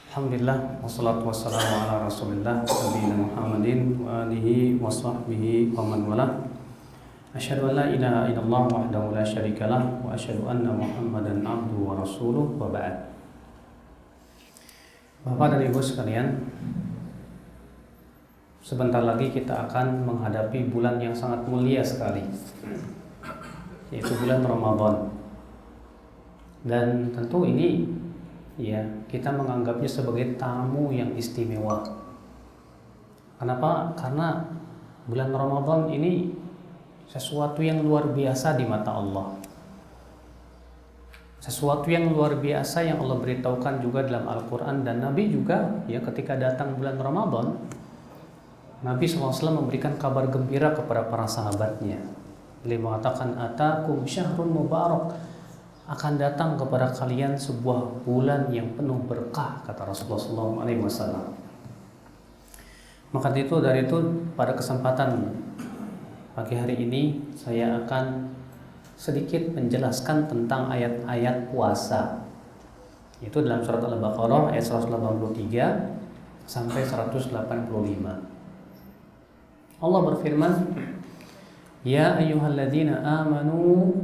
Alhamdulillah wassalatu wassalamu ala Rasulillah nabiyina Muhammadin wa alihi wa sahbihi wa man walah. Asyhadu an la ilaha illallah wahdahu la syarikalah wa asyhadu anna Muhammadan abduhu wa rasuluh wa ba'd. Bapak dan Ibu sekalian, sebentar lagi kita akan menghadapi bulan yang sangat mulia sekali, yaitu bulan Ramadan. Dan tentu ini ya, kita menganggapnya sebagai tamu yang istimewa. Kenapa? Karena bulan Ramadan ini sesuatu yang luar biasa di mata Allah. Sesuatu yang luar biasa yang Allah beritahukan juga dalam Al-Quran, dan Nabi juga ya, ketika datang bulan Ramadan, Nabi SAW memberikan kabar gembira kepada para sahabatnya. Beliau mengatakan, atakum syahrun mubarak, akan datang kepada kalian sebuah bulan yang penuh berkah, kata Rasulullah SAW. Maka dari itu pada kesempatan pagi hari ini saya akan sedikit menjelaskan tentang ayat-ayat puasa. Itu dalam surat Al-Baqarah ayat 183 sampai 185. Allah berfirman, ya ayyuhalladzina amanu,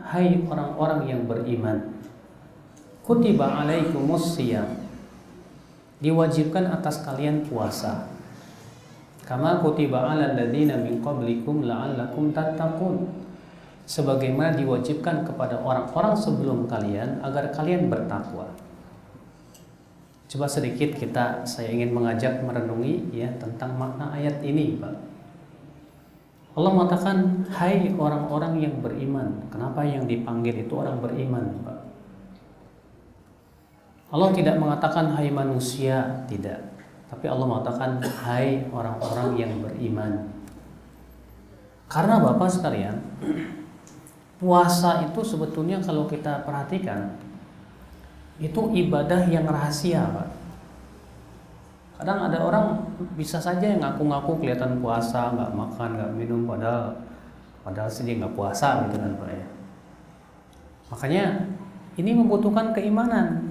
hai orang-orang yang beriman, kutiba alaikumus shiyam, diwajibkan atas kalian puasa, kama kutiba alal ladzina min qablikum la'allakum tattaqun, sebagaimana diwajibkan kepada orang-orang sebelum kalian agar kalian bertakwa. Coba sedikit saya ingin mengajak merenungi ya tentang makna ayat ini, Pak. Allah mengatakan, hai orang-orang yang beriman. Kenapa yang dipanggil itu orang beriman, Pak? Allah tidak mengatakan hai manusia, tidak. Tapi Allah mengatakan hai orang-orang yang beriman. Karena Bapak sekalian, puasa itu sebetulnya kalau kita perhatikan, itu ibadah yang rahasia, Pak. Kadang ada orang bisa saja yang ngaku-ngaku kelihatan puasa, nggak makan, nggak minum, padahal sih dia nggak puasa gitu kan, Pak ya. Makanya ini membutuhkan keimanan,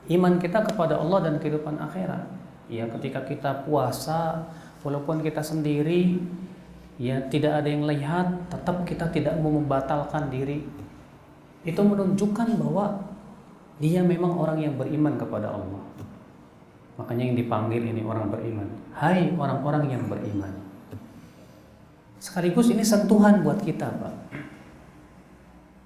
iman kita kepada Allah dan kehidupan akhirat. Ya, ketika kita puasa, walaupun kita sendiri, ya tidak ada yang lihat, tetap kita tidak mau membatalkan diri. Itu menunjukkan bahwa dia memang orang yang beriman kepada Allah. Makanya yang dipanggil ini orang beriman. Hai orang-orang yang beriman. Sekaligus ini sentuhan buat kita, Pak.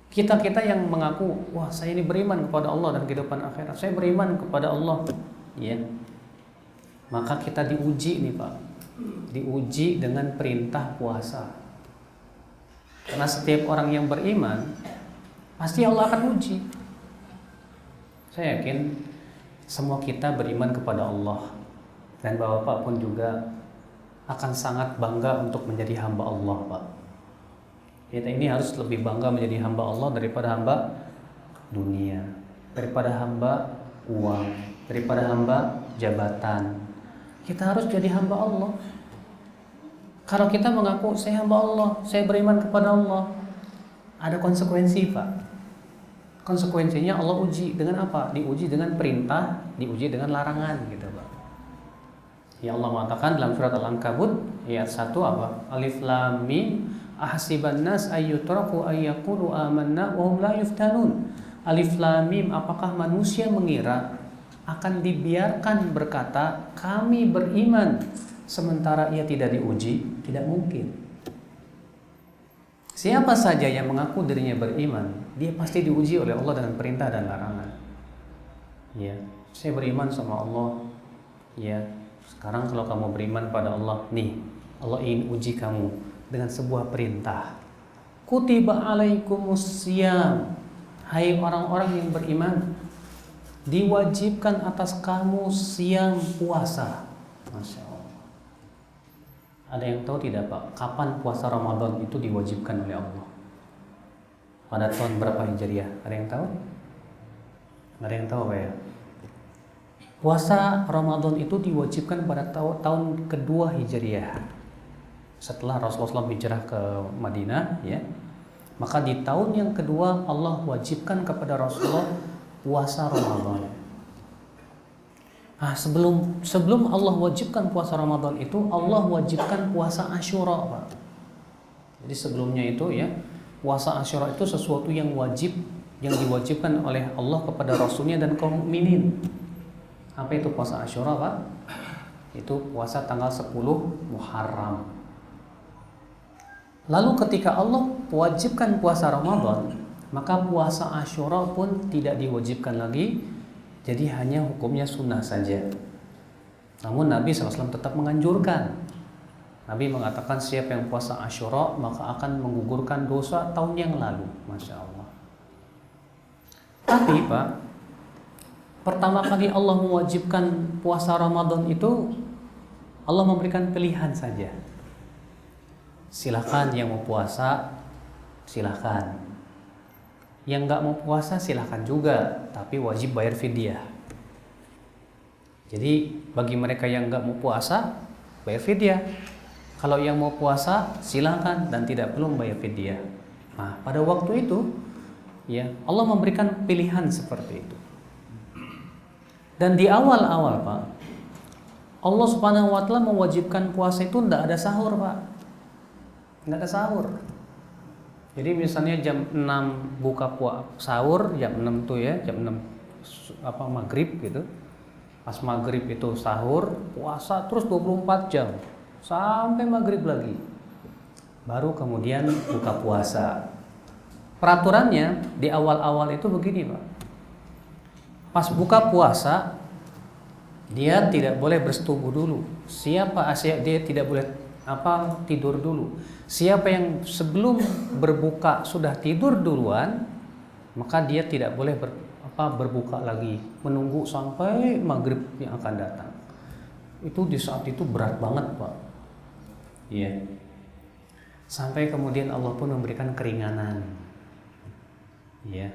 Kita yang mengaku, wah saya ini beriman kepada Allah dan kehidupan akhirat. Saya beriman kepada Allah. Ya. Maka kita diuji nih, Pak. Diuji dengan perintah puasa. Karena setiap orang yang beriman pasti Allah akan uji. Saya yakin semua kita beriman kepada Allah, dan Bapak pun juga akan sangat bangga untuk menjadi hamba Allah, Pak. Kita ini harus lebih bangga menjadi hamba Allah daripada hamba dunia, daripada hamba uang, daripada hamba jabatan. Kita harus jadi hamba Allah. Kalau kita mengaku saya hamba Allah, saya beriman kepada Allah, ada konsekuensi, Pak. Konsekuensinya Allah uji dengan apa? Diuji dengan perintah, diuji dengan larangan gitu, Pak. Ya, Allah mengatakan dalam surat Al-Ankabut ayat 1 apa? Alif lam mim ahsiban nas ayyutraku ayyaqulu amanna wa hum la yuftanun. Alif lam mim, apakah manusia mengira akan dibiarkan berkata kami beriman sementara ia tidak diuji? Tidak mungkin. Siapa saja yang mengaku dirinya beriman, dia pasti diuji oleh Allah dengan perintah dan larangan. Ya, saya beriman sama Allah. Ya, sekarang kalau kamu beriman pada Allah, nih, Allah ingin uji kamu dengan sebuah perintah. Kutiba alaikumus shiyam, hai orang-orang yang beriman, diwajibkan atas kamu siang puasa. Masya Allah. Ada yang tahu tidak, Pak, kapan puasa Ramadan itu diwajibkan oleh Allah? Pada tahun berapa Hijriah? Ada yang tahu? Ada yang tahu, Pak ya? Puasa Ramadan itu diwajibkan pada tahun kedua Hijriah. Setelah Rasulullah SAW hijrah ke Madinah, ya. Maka di tahun yang kedua Allah wajibkan kepada Rasulullah puasa Ramadan. Sebelum Allah wajibkan puasa Ramadan itu, Allah wajibkan puasa Asyura, Pak. Jadi sebelumnya itu ya, puasa Asyura itu sesuatu yang wajib, yang diwajibkan oleh Allah kepada Rasulnya dan kaum mukminin. Apa itu puasa Asyura, Pak? Itu puasa tanggal 10 Muharram. Lalu ketika Allah wajibkan puasa Ramadan, maka puasa Asyura pun tidak diwajibkan lagi. Jadi hanya hukumnya sunnah saja. Namun Nabi SAW tetap menganjurkan. Nabi mengatakan siapa yang puasa Asyura maka akan menggugurkan dosa tahun yang lalu. Masya Allah. Tapi Pak, pertama kali Allah mewajibkan puasa Ramadan itu, Allah memberikan pilihan saja. Silakan yang mau puasa, silakan. Yang nggak mau puasa silahkan juga, tapi wajib bayar fidyah. Jadi bagi mereka yang nggak mau puasa, bayar fidyah. Kalau yang mau puasa silahkan dan tidak perlu bayar fidyah. Nah, pada waktu itu, ya Allah memberikan pilihan seperti itu. Dan di awal-awal Pak, Allah Subhanahu Wa Taala mewajibkan puasa itu tidak ada sahur, Pak. Nggak ada sahur. Jadi misalnya jam 6 buka sahur, jam 6 tuh ya, jam 6 maghrib gitu. Pas maghrib itu sahur, puasa terus 24 jam sampai maghrib lagi. Baru kemudian buka puasa. Peraturannya di awal-awal itu begini, Pak. Pas buka puasa dia tidak boleh bersetubuh dulu. Dia tidak boleh tidur dulu. Siapa yang sebelum berbuka sudah tidur duluan, maka dia tidak boleh berbuka lagi, menunggu sampai maghrib yang akan datang. Itu di saat itu berat banget, Pak. Iya. Sampai kemudian Allah pun memberikan keringanan. Iya.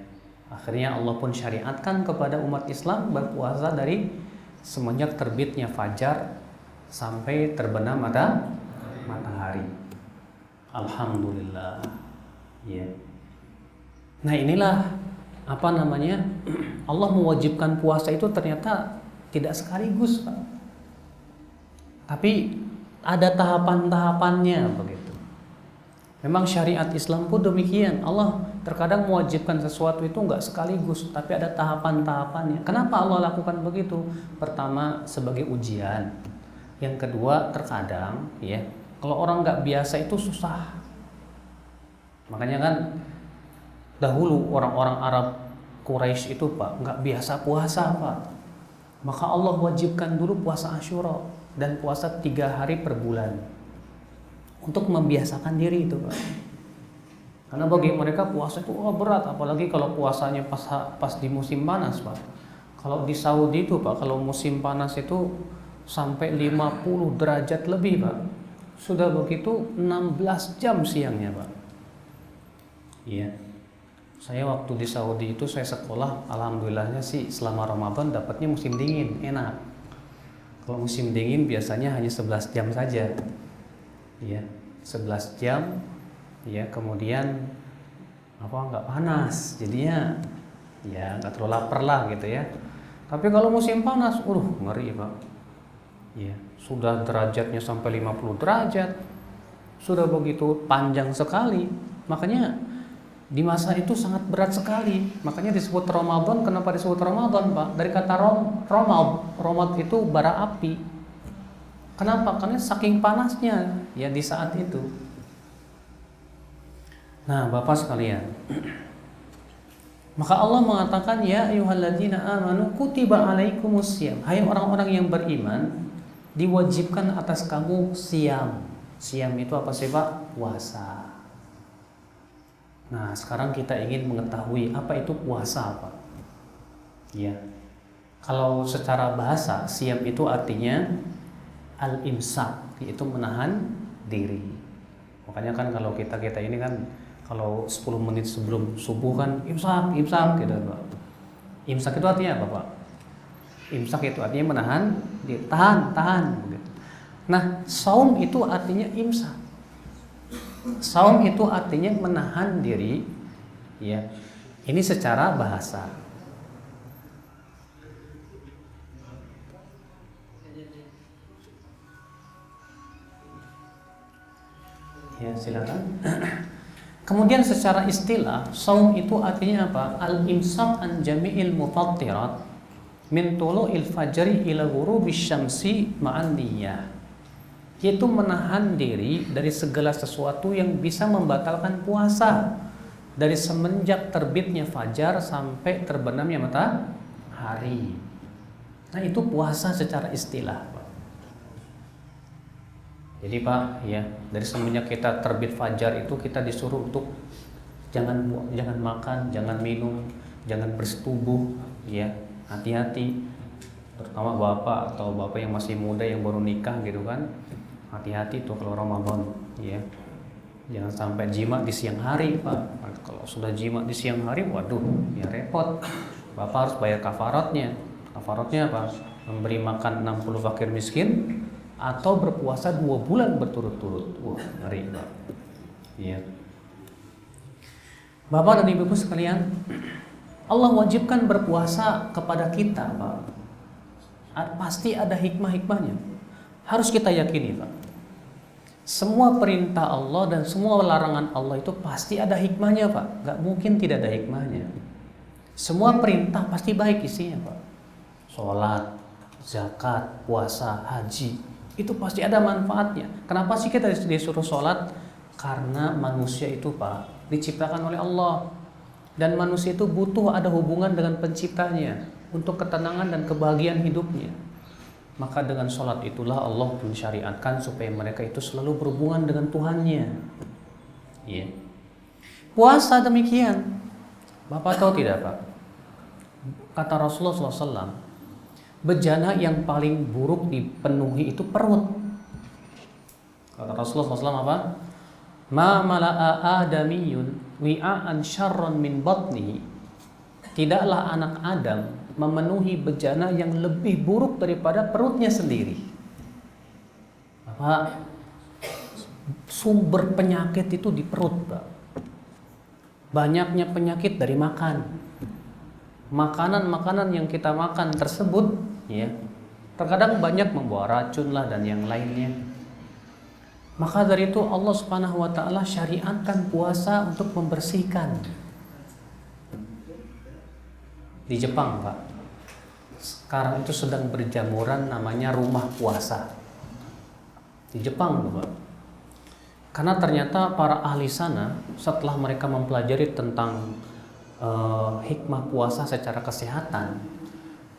Akhirnya Allah pun syariatkan kepada umat Islam berpuasa dari semenjak terbitnya fajar sampai terbenam matahari. Alhamdulillah. Ya. Nah, inilah Allah mewajibkan puasa itu ternyata tidak sekaligus, Pak. Tapi ada tahapan-tahapannya begitu. Memang syariat Islam pun demikian. Allah terkadang mewajibkan sesuatu itu enggak sekaligus, tapi ada tahapan-tahapannya. Kenapa Allah lakukan begitu? Pertama, sebagai ujian. Yang kedua, terkadang ya, kalau orang nggak biasa itu susah. Makanya kan dahulu orang-orang Arab Quraisy itu Pak nggak biasa puasa, Pak. Maka Allah wajibkan dulu puasa Asyura dan puasa 3 hari per bulan untuk membiasakan diri itu, Pak. Karena bagi mereka puasa itu berat, apalagi kalau puasanya pas di musim panas, Pak. Kalau di Saudi itu Pak, kalau musim panas itu sampai 50 derajat lebih, Pak. Sudah begitu 16 jam siangnya, Pak. Iya. Saya waktu di Saudi itu saya sekolah, alhamdulillahnya sih selama Ramadan dapatnya musim dingin, enak. Kalau musim dingin biasanya hanya 11 jam saja. Iya, 11 jam. Ya, kemudian nggak panas. Jadinya ya nggak terlalu lapar lah gitu ya. Tapi kalau musim panas, ngeri, Pak. Ya, sudah derajatnya sampai 50 derajat. Sudah begitu panjang sekali. Makanya di masa itu sangat berat sekali. Makanya disebut Ramadan. Kenapa disebut Ramadan, Pak? Dari kata Romad itu bara api. Kenapa? Karena saking panasnya ya di saat itu. Nah, Bapak sekalian, maka Allah mengatakan, ya ayyuhalladzina amanu kutiba alaikumusiyam. Hai orang-orang yang beriman, diwajibkan atas kamu siam. Siam itu apa sih, Pak? Puasa. Nah, sekarang kita ingin mengetahui apa itu puasa, Pak. Ya. Kalau secara bahasa, siam itu artinya al-imsak, yaitu menahan diri. Makanya kan kalau kita ini kan kalau 10 menit sebelum subuh kan imsak gitu, Pak. Imsak itu artinya apa, Pak? Imsak itu artinya menahan, tahan begitu. Nah, saum itu artinya imsak. Saum itu artinya menahan diri, ya. Ini secara bahasa. Ya, silakan. Kemudian secara istilah, saum itu artinya apa? Al-imsak an jami'il mufattirat min tulu'il fajri ila ghurubisy syamsi ma'an niyyah. Yaitu menahan diri dari segala sesuatu yang bisa membatalkan puasa dari semenjak terbitnya fajar sampai terbenamnya matahari. Nah, itu puasa secara istilah. Jadi Pak, ya, dari semenjak kita terbit fajar itu kita disuruh untuk jangan makan, jangan minum, jangan bersetubuh, ya, hati-hati. Terutama bapak atau bapak yang masih muda yang baru nikah gitu kan, hati-hati tuh kalau Ramadan, ya. Jangan sampai jima di siang hari Pak. Kalau sudah jima di siang hari, waduh, ya repot. Bapak harus bayar kafaratnya. Kafaratnya apa? Memberi makan 60 fakir miskin atau berpuasa 2 bulan berturut-turut. Wah, ngeri Pak. Iya. Bapak dan Ibu sekalian, Allah wajibkan berpuasa kepada kita, Pak. Pasti ada hikmah-hikmahnya. Harus kita yakini, Pak. Semua perintah Allah dan semua larangan Allah itu pasti ada hikmahnya, Pak. Gak mungkin tidak ada hikmahnya. Semua perintah pasti baik isinya, Pak. Sholat, zakat, puasa, haji, itu pasti ada manfaatnya. Kenapa sih kita disuruh sholat? Karena manusia itu, Pak, diciptakan oleh Allah. Dan manusia itu butuh ada hubungan dengan penciptanya untuk ketenangan dan kebahagiaan hidupnya. Maka dengan sholat itulah Allah mensyariatkan supaya mereka itu selalu berhubungan dengan Tuhannya. Ya. Puasa demikian. Bapak tahu tidak, Pak? Kata Rasulullah SAW, bejana yang paling buruk dipenuhi itu perut. Kata Rasulullah SAW apa? Ma mala'a adamiyun wi'a'an syarran min batnihi. Tidaklah anak Adam memenuhi bejana yang lebih buruk daripada perutnya sendiri. Bapak, sumber penyakit itu di perut, Pak. Banyaknya penyakit dari makan. Makanan-makanan yang kita makan tersebut, ya, terkadang banyak membawa racun lah dan yang lainnya. Maka dari itu Allah Subhanahu wa taala syariatkan puasa untuk membersihkan. Di Jepang, Pak, sekarang itu sedang berjamuran namanya rumah puasa. Di Jepang, Pak. Karena ternyata para ahli sana setelah mereka mempelajari tentang hikmah puasa secara kesehatan,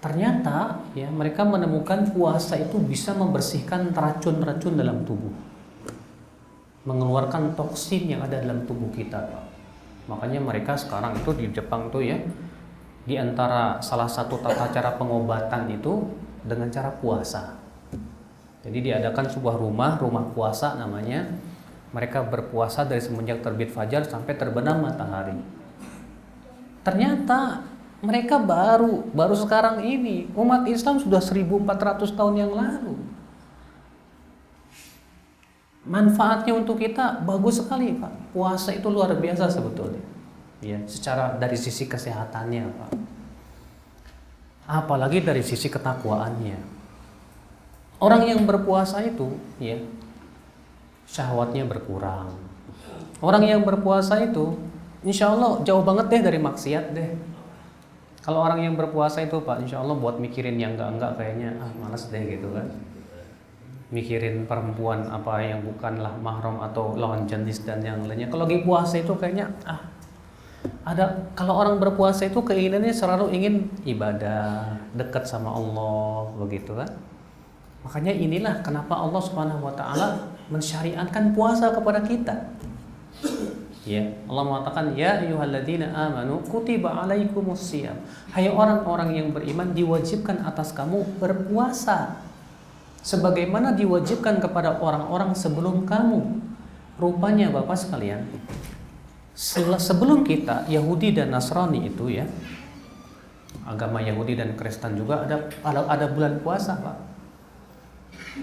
ternyata ya mereka menemukan puasa itu bisa membersihkan racun-racun dalam tubuh, mengeluarkan toksin yang ada dalam tubuh kita, Pak. Makanya mereka sekarang itu di Jepang tuh ya, di antara salah satu tata cara pengobatan itu dengan cara puasa. Jadi diadakan sebuah rumah puasa namanya. Mereka berpuasa dari semenjak terbit fajar sampai terbenam matahari. Ternyata mereka baru sekarang ini, umat Islam sudah 1400 tahun yang lalu. Manfaatnya untuk kita bagus sekali, Pak. Puasa itu luar biasa sebetulnya. Ya, secara dari sisi kesehatannya, Pak. Apalagi dari sisi ketakwaannya. Orang yang berpuasa itu, ya, syahwatnya berkurang. Orang yang berpuasa itu, insya Allah jauh banget deh dari maksiat deh. Kalau orang yang berpuasa itu, Pak, insya Allah buat mikirin yang enggak kayaknya malas deh gitu kan. Mikirin perempuan apa yang bukanlah mahram atau lawan jenis dan yang lainnya. Kalau lagi puasa itu kayaknya kalau orang berpuasa itu keinginannya selalu ingin ibadah, dekat sama Allah, begitu kan. Makanya inilah kenapa Allah Subhanahu wa taala mensyariatkan puasa kepada kita. Ya, Allah mengatakan ya ayyuhalladzina amanu kutiba alaikumusiyam. Hai orang-orang yang beriman, diwajibkan atas kamu berpuasa sebagaimana diwajibkan kepada orang-orang sebelum kamu. Rupanya Bapak sekalian, sebelum kita Yahudi dan Nasrani itu ya, agama Yahudi dan Kristen juga ada bulan puasa, Pak.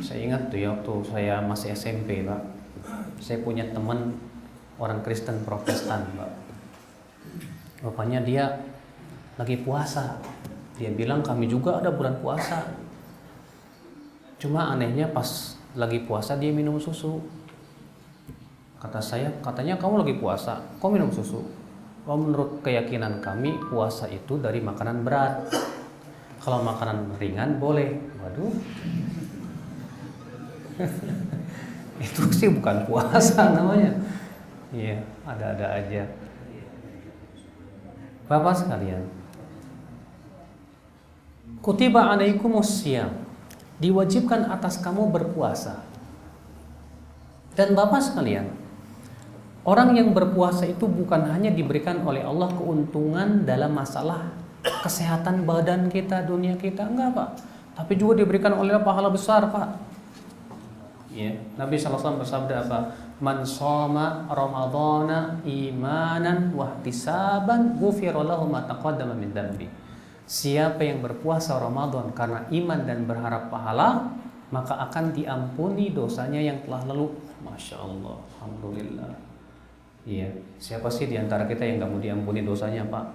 Saya ingat tuh ya, waktu saya masih SMP, Pak, saya punya teman orang Kristen Protestan, Pak. Rupanya dia lagi puasa. Dia bilang kami juga ada bulan puasa. Cuma anehnya pas lagi puasa dia minum susu. Kata saya, katanya kamu lagi puasa, kok minum susu? Oh, menurut keyakinan kami puasa itu dari makanan berat. Kalau makanan ringan boleh. Waduh. Itu sih bukan puasa namanya. Iya, ada-ada aja. Bapak sekalian, kutiba alaikumusiyam, diwajibkan atas kamu berpuasa. Dan Bapak sekalian, orang yang berpuasa itu bukan hanya diberikan oleh Allah keuntungan dalam masalah kesehatan badan kita, dunia kita, enggak Pak. Tapi juga diberikan oleh pahala besar Pak. Ya, Nabi SAW bersabda apa? Man shoma ramadhana imanan wahtisaban ghufira lahu ma taqaddama min dzambi. Siapa yang berpuasa Ramadan karena iman dan berharap pahala, maka akan diampuni dosanya yang telah lalu. Masya Allah, alhamdulillah. Iya, siapa sih di antara kita yang nggak mau diampuni dosanya, Pak?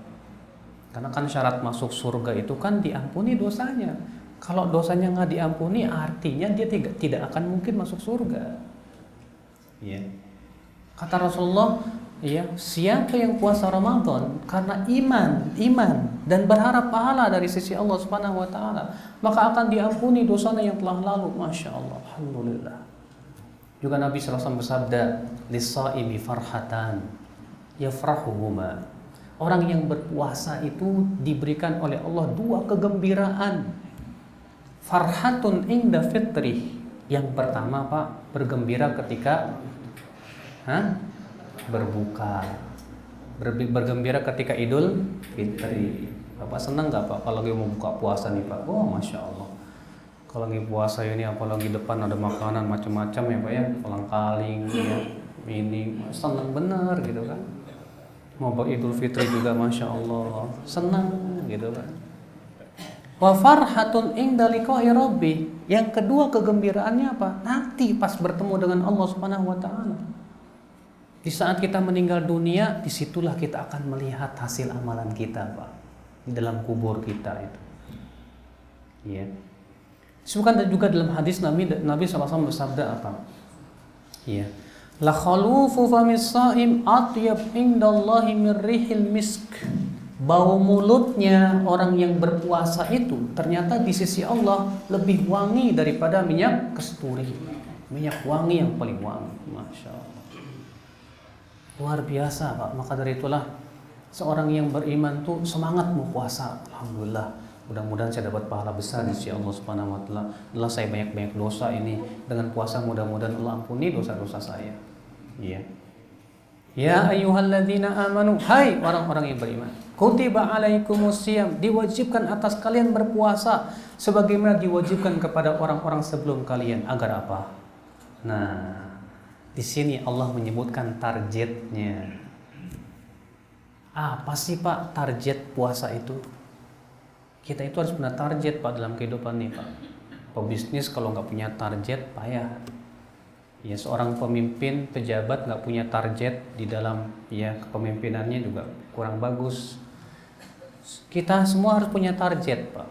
Karena kan syarat masuk surga itu kan diampuni dosanya. Kalau dosanya nggak diampuni, artinya dia tidak akan mungkin masuk surga. Iya. Kata Rasulullah, ya, siapa yang puasa Ramadan karena iman dan berharap pahala dari sisi Allah Subhanahu wa taala, maka akan diampuni dosanya yang telah lalu. Masya Allah, alhamdulillah. Juga Nabi SAW bersabda, lis-shaimi farhatan yafrahuhuma. Orang yang berpuasa itu diberikan oleh Allah dua kegembiraan. Farhatun inda fitrih. Yang pertama Pak, bergembira ketika berbuka. Bergembira ketika Idul Fitri. Bapak senang nggak Pak kalau lagi mau buka puasa nih Pak? Oh Masya Allah. Kalau lagi puasa ini apalagi depan ada makanan macam-macam ya Pak ya, kolang-kaling ya, ini senang bener gitu kan. Mau Idul Fitri juga Masya Allah senang gitu kan. Wa farhatun inda liqa'i rabbi. Yang kedua kegembiraannya apa? Nanti pas bertemu dengan Allah Subhanahu wa taala. Di saat kita meninggal dunia, disitulah kita akan melihat hasil amalan kita Pak, di dalam kubur kita itu. Iya. Sebutkan juga dalam hadis Nabi SAW bersabda apa? Iya. La khalufu famis shaim atyab indallahi min rihil misk. Bau mulutnya orang yang berpuasa itu ternyata di sisi Allah lebih wangi daripada minyak kasturi. Minyak wangi yang paling wangi. Masya Allah. Luar biasa Pak. Maka dari itulah seorang yang beriman tuh semangat mau puasa. Alhamdulillah. Mudah-mudahan saya dapat pahala besar di sisi Allah Subhanahu wa taala. Allah, saya banyak-banyak dosa ini, dengan puasa mudah-mudahan Allah ampuni dosa-dosa saya. Iya. Ya ayyuhalladzina amanu, hai orang-orang yang beriman. Kutiba alaikumusiyam, diwajibkan atas kalian berpuasa sebagaimana diwajibkan kepada orang-orang sebelum kalian. Agar apa? Nah, di sini Allah menyebutkan targetnya. Apa sih Pak target puasa itu? Kita itu harus punya target Pak dalam kehidupan nih Pak. Pebisnis kalau nggak punya target payah. Ya, seorang pemimpin pejabat nggak punya target di dalam ya kepemimpinannya juga kurang bagus. Kita semua harus punya target Pak.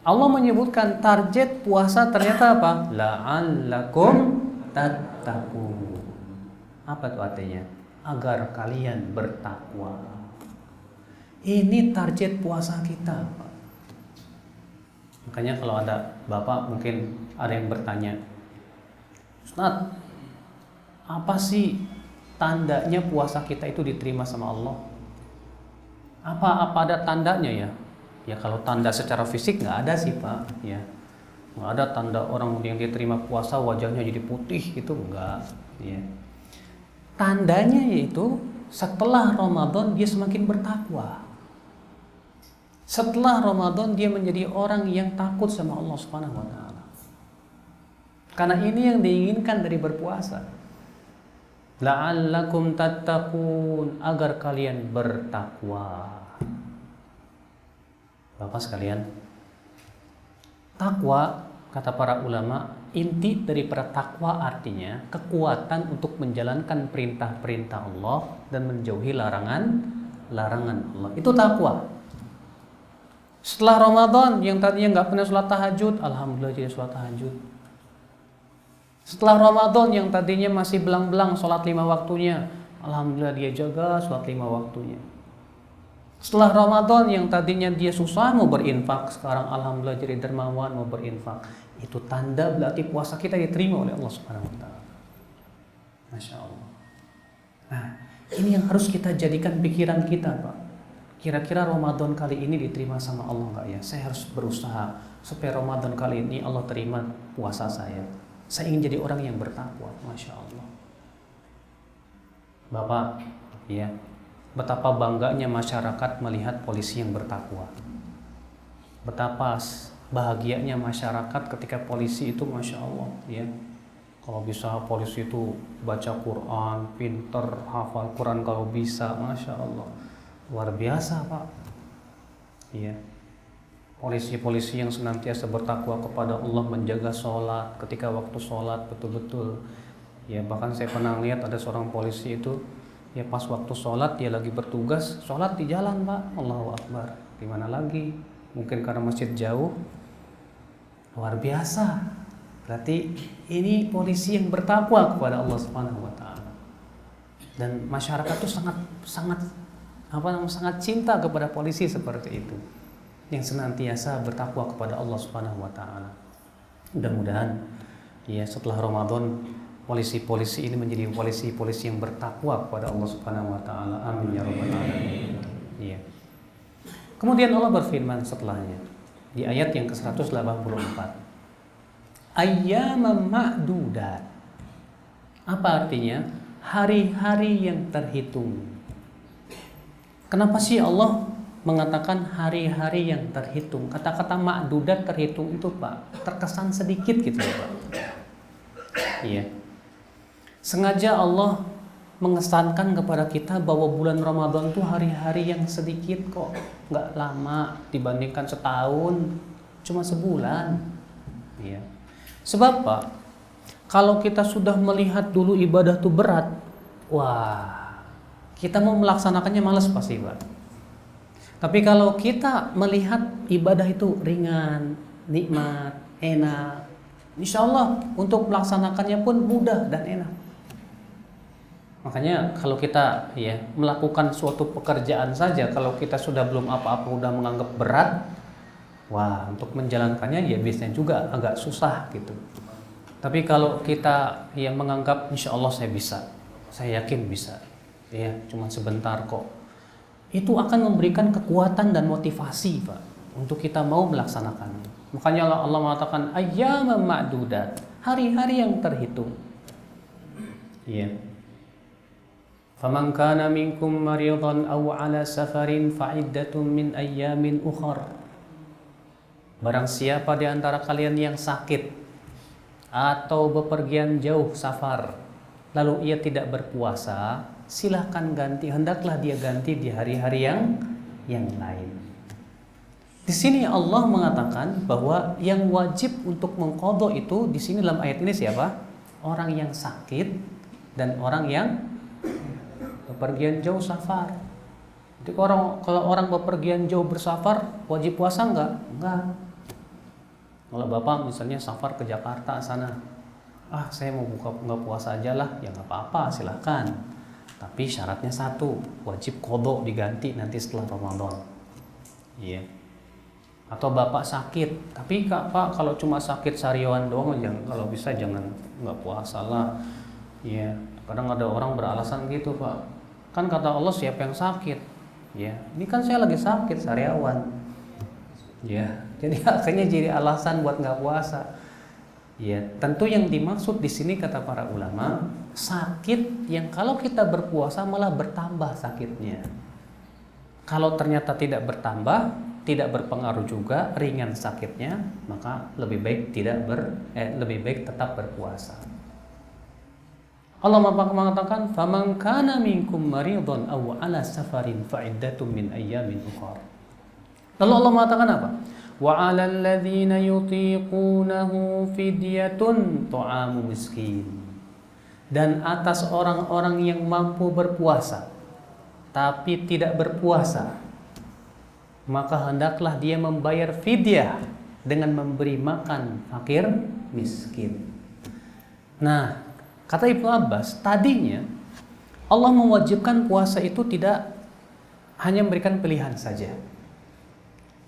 Allah menyebutkan target puasa ternyata apa? La'allakum tattaqun. Apa itu artinya? Agar kalian bertakwa. Ini target puasa kita Pak. Makanya kalau ada Bapak mungkin ada yang bertanya, Ustaz, apa sih tandanya puasa kita itu diterima sama Allah? Apa ada tandanya ya? Ya kalau tanda secara fisik nggak ada sih Pak. Ya nggak ada tanda orang yang diterima puasa wajahnya jadi putih gitu, enggak. Ya. Tandanya yaitu setelah Ramadan dia semakin bertakwa. Setelah Ramadan dia menjadi orang yang takut sama Allah Subhanahu wa taala. Karena ini yang diinginkan dari berpuasa. La'allakum tattaqun, agar kalian bertakwa. Bapak sekalian, takwa kata para ulama, inti dari takwa artinya kekuatan untuk menjalankan perintah-perintah Allah dan menjauhi larangan Allah. Itu takwa. Setelah Ramadan yang tadinya nggak pernah sholat tahajud, alhamdulillah jadi sholat tahajud. Setelah Ramadan yang tadinya masih belang-belang sholat 5 waktunya, alhamdulillah dia jaga sholat 5 waktunya. Setelah Ramadan yang tadinya dia susah mau berinfak, sekarang alhamdulillah jadi dermawan mau berinfak. Itu tanda berarti puasa kita diterima oleh Allah Subhanahu wa taala. Masya Allah. Nah, ini yang harus kita jadikan pikiran kita, Pak. Kira-kira Ramadan kali ini diterima sama Allah enggak ya? Saya harus berusaha supaya Ramadan kali ini Allah terima puasa saya. Saya ingin jadi orang yang bertakwa. Masya Allah. Bapak, ya, betapa bangganya masyarakat melihat polisi yang bertakwa. Betapa bahagianya masyarakat ketika polisi itu, Masya Allah, ya. Kalau bisa polisi itu baca Quran, pinter, hafal Quran kalau bisa, Masya Allah. Luar biasa, Pak. Ya. Polisi-polisi yang senantiasa bertakwa kepada Allah, menjaga sholat, ketika waktu sholat betul-betul. Ya, bahkan saya pernah lihat ada seorang polisi itu, ya pas waktu sholat dia lagi bertugas, sholat di jalan, Pak. Allahu Akbar. Di mana lagi? Mungkin karena masjid jauh. Luar biasa. Berarti ini polisi yang bertakwa kepada Allah Subhanahu wa taala. Dan masyarakat itu sangat cinta kepada polisi seperti itu, yang senantiasa bertakwa kepada Allah Subhanahu wa taala. Mudah-mudahan ya setelah Ramadan polisi-polisi ini menjadi polisi-polisi yang bertakwa kepada Allah Subhanahu wa taala. Amin ya rabbal alamin. Ya. Kemudian Allah berfirman setelahnya di ayat yang ke-184. Ayyaman ma'dudat. Apa artinya? Hari-hari yang terhitung. Kenapa sih Allah mengatakan hari-hari yang terhitung? Kata-kata ma'dudat terhitung itu, Pak, terkesan sedikit gitu ya, Pak. Iya. Sengaja Allah mengesankan kepada kita bahwa bulan Ramadan itu hari-hari yang sedikit kok, nggak lama dibandingkan setahun, cuma sebulan. Iya. Sebab, Pak, kalau kita sudah melihat dulu ibadah itu berat, wah, kita mau melaksanakannya malas pasti, Pak. Tapi kalau kita melihat ibadah itu ringan, nikmat, enak, insya Allah untuk melaksanakannya pun mudah dan enak. Makanya kalau kita ya melakukan suatu pekerjaan saja, kalau kita sudah belum apa-apa udah menganggap berat, wah, untuk menjalankannya ya biasanya juga agak susah gitu. Tapi kalau kita ya menganggap insya Allah saya bisa, saya yakin bisa, ya cuma sebentar kok, itu akan memberikan kekuatan dan motivasi, Pak, untuk kita mau melaksanakannya. Makanya Allah mengatakan ayyaman ma'dudat, hari-hari yang terhitung. Iya. Faman kana minkum maridan aw ala safarin fa'iddatun min ayyamin ukhar. Barang siapa di antara kalian yang sakit atau bepergian jauh safar, lalu ia tidak berpuasa, silahkan ganti, hendaklah dia ganti di hari-hari yang lain. Di sini Allah mengatakan bahwa yang wajib untuk mengqadha itu di sini dalam ayat ini siapa? Orang yang sakit dan orang yang bepergian jauh safar. Jadi kalau orang bepergian jauh bersafar wajib puasa enggak? Enggak. Kalau Bapak misalnya safar ke Jakarta sana, saya mau nggak puasa aja lah, ya nggak apa-apa, silahkan. Tapi syaratnya satu, wajib qadha diganti nanti setelah Ramadan. Iya. Atau Bapak sakit, tapi Pak kalau cuma sakit sariawan doang, kalau bisa jangan nggak puasa lah. Iya. Kadang ada orang beralasan gitu, Pak. Kan kata Allah siapa yang sakit? Ya, ini kan saya lagi sakit sariawan. Ya, jadi akhirnya jadi alasan buat nggak puasa. Ya, tentu yang dimaksud di sini kata para ulama, sakit yang kalau kita berpuasa malah bertambah sakitnya. Kalau ternyata tidak bertambah, tidak berpengaruh juga, ringan sakitnya, maka lebih baik lebih baik tetap berpuasa. Allah mengatakan, "Faman kana minkum maridan aw ala safarin fa'iddatun min ayyamin ukhra." Lalu Allah mengatakan apa? Wa 'alal ladzina yutiqunahu fidyatun ta'amu miskin. Dan atas orang-orang yang mampu berpuasa tapi tidak berpuasa, maka hendaklah dia membayar fidyah dengan memberi makan fakir miskin. Nah, kata Ibnu Abbas, tadinya Allah mewajibkan puasa itu tidak hanya memberikan pilihan saja.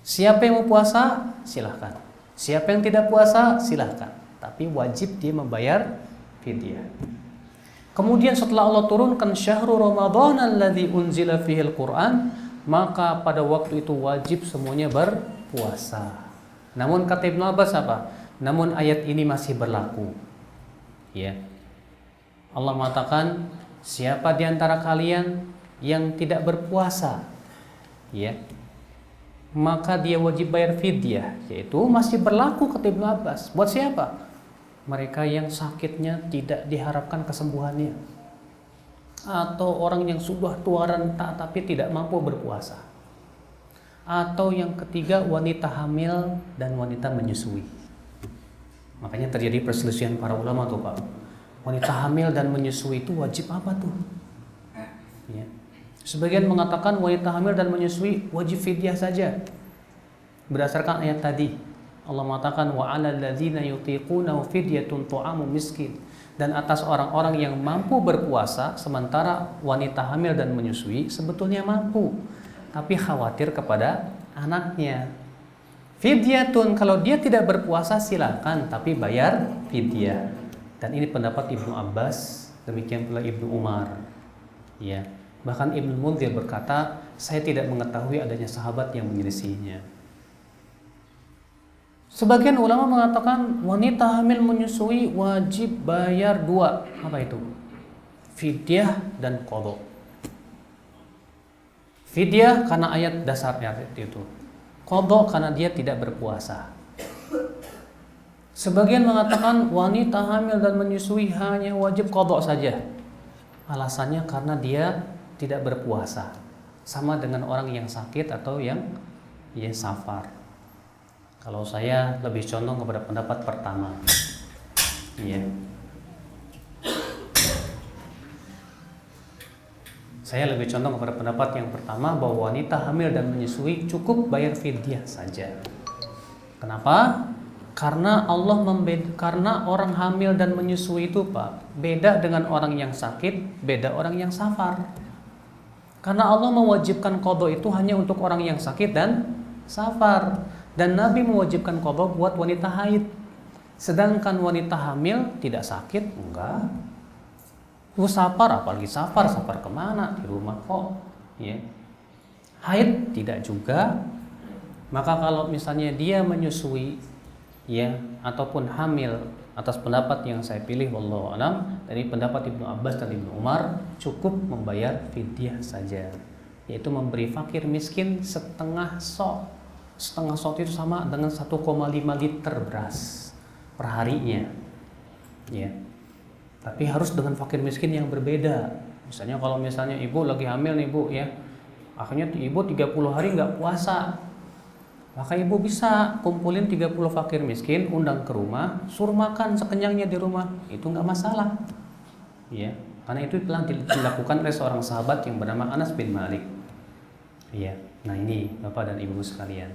Siapa yang mau puasa, silahkan. Siapa yang tidak puasa, silahkan. Tapi wajib dia membayar fidyah. Kemudian setelah Allah turunkan syahrul Ramadan alladzi unzila fihil Quran, maka pada waktu itu wajib semuanya berpuasa. Namun kata Ibnu Abbas apa? Namun ayat ini masih berlaku. Ya. Allah mengatakan, siapa di antara kalian yang tidak berpuasa, ya, maka dia wajib bayar fidyah, yaitu masih berlaku kata Ibnu Abbas. Buat siapa? Mereka yang sakitnya tidak diharapkan kesembuhannya, atau orang yang sudah tua renta tapi tidak mampu berpuasa, atau yang ketiga wanita hamil dan wanita menyusui. Makanya terjadi perselisihan para ulama tuh Pak. Wanita hamil dan menyusui itu wajib apa tuh? Ya. Sebagian mengatakan wanita hamil dan menyusui wajib fidyah saja. Berdasarkan ayat tadi, Allah mengatakan wa 'alal ladzina yutiquna fidyatun ta'amu miskin. Dan atas orang-orang yang mampu berpuasa, sementara wanita hamil dan menyusui sebetulnya mampu, tapi khawatir kepada anaknya. Fidyatun, kalau dia tidak berpuasa silakan, tapi bayar fidyah. Dan ini pendapat Ibnu Abbas, demikian pula Ibnu Umar. Ya. Bahkan Ibnu Munzir berkata, saya tidak mengetahui adanya sahabat yang menyelisihinya. Sebagian ulama mengatakan wanita hamil menyusui wajib bayar dua. Apa itu? Fidyah dan qadha. Fidyah karena ayat dasarnya itu. Qadha karena dia tidak berpuasa. Sebagian mengatakan wanita hamil dan menyusui hanya wajib qadha saja. Alasannya karena dia tidak berpuasa, sama dengan orang yang sakit atau yang safar. Kalau saya lebih condong kepada pendapat pertama. Ya. Saya lebih condong kepada pendapat yang pertama, bahwa wanita hamil dan menyusui cukup bayar fidyah saja. Kenapa? Karena karena orang hamil dan menyusui itu Pak, beda dengan orang yang sakit, beda orang yang safar. Karena Allah mewajibkan qadha itu hanya untuk orang yang sakit dan safar. Dan Nabi mewajibkan qadha buat wanita haid. Sedangkan wanita hamil tidak sakit, enggak. Safar, apalagi safar kemana? Di rumah kok. Ya. Haid tidak juga. Maka kalau misalnya dia menyusui, ya, ataupun hamil, atas pendapat yang saya pilih wallahu alam, dari pendapat Ibnu Abbas dan Ibnu Umar, cukup membayar fidyah saja, yaitu memberi fakir miskin setengah sok. Setengah sok itu sama dengan 1,5 liter beras per harinya, ya. Tapi harus dengan fakir miskin yang berbeda. Misalnya kalau misalnya ibu lagi hamil nih Bu, ya, akhirnya ibu 30 hari nggak puasa, maka ibu bisa kumpulin 30 fakir miskin, undang ke rumah, suruh makan sekenyangnya di rumah, itu nggak masalah, ya, karena itu telah dilakukan oleh seorang sahabat yang bernama Anas bin Malik, ya. Nah ini Bapak dan Ibu sekalian.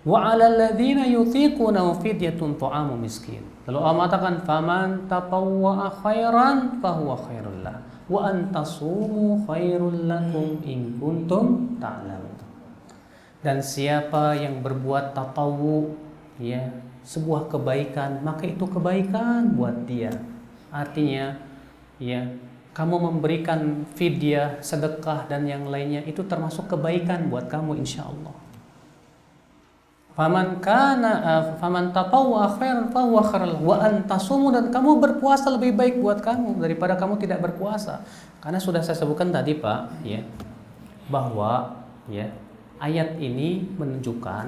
Wa 'alal ladzina yutiquna fidyatun ta'amu miskin. Lalu Allah mengatakan faman tatawwa'a khairan fahuwa khairul lah wa an tasumu khairul lakum in kuntum ta'lamun. Dan siapa yang berbuat tatawu, ya, sebuah kebaikan, maka itu kebaikan buat dia. Artinya, ya, kamu memberikan fidyah, sedekah dan yang lainnya itu termasuk kebaikan buat kamu insyaallah. Faman tatawwa khairan fahuwa khairul wa an tasumu, dan kamu berpuasa lebih baik buat kamu daripada kamu tidak berpuasa. Karena sudah saya sebutkan tadi Pak, ya, bahwa, ya, ayat ini menunjukkan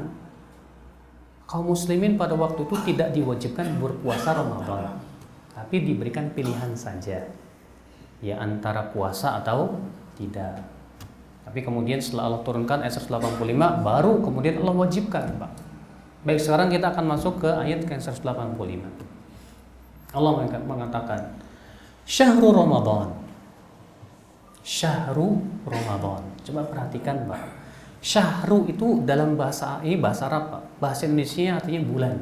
kaum muslimin pada waktu itu tidak diwajibkan berpuasa Ramadan, tapi diberikan pilihan saja, ya, antara puasa atau tidak. Tapi kemudian setelah Allah turunkan ayat 185, baru kemudian Allah wajibkan Pak. Baik, sekarang kita akan masuk ke ayat 185. Allah mengatakan Syahru Ramadan. Syahru Ramadan. Coba perhatikan Pak. Syahru itu dalam bahasa ini bahasa Arab Pak. Bahasa Indonesia artinya bulan.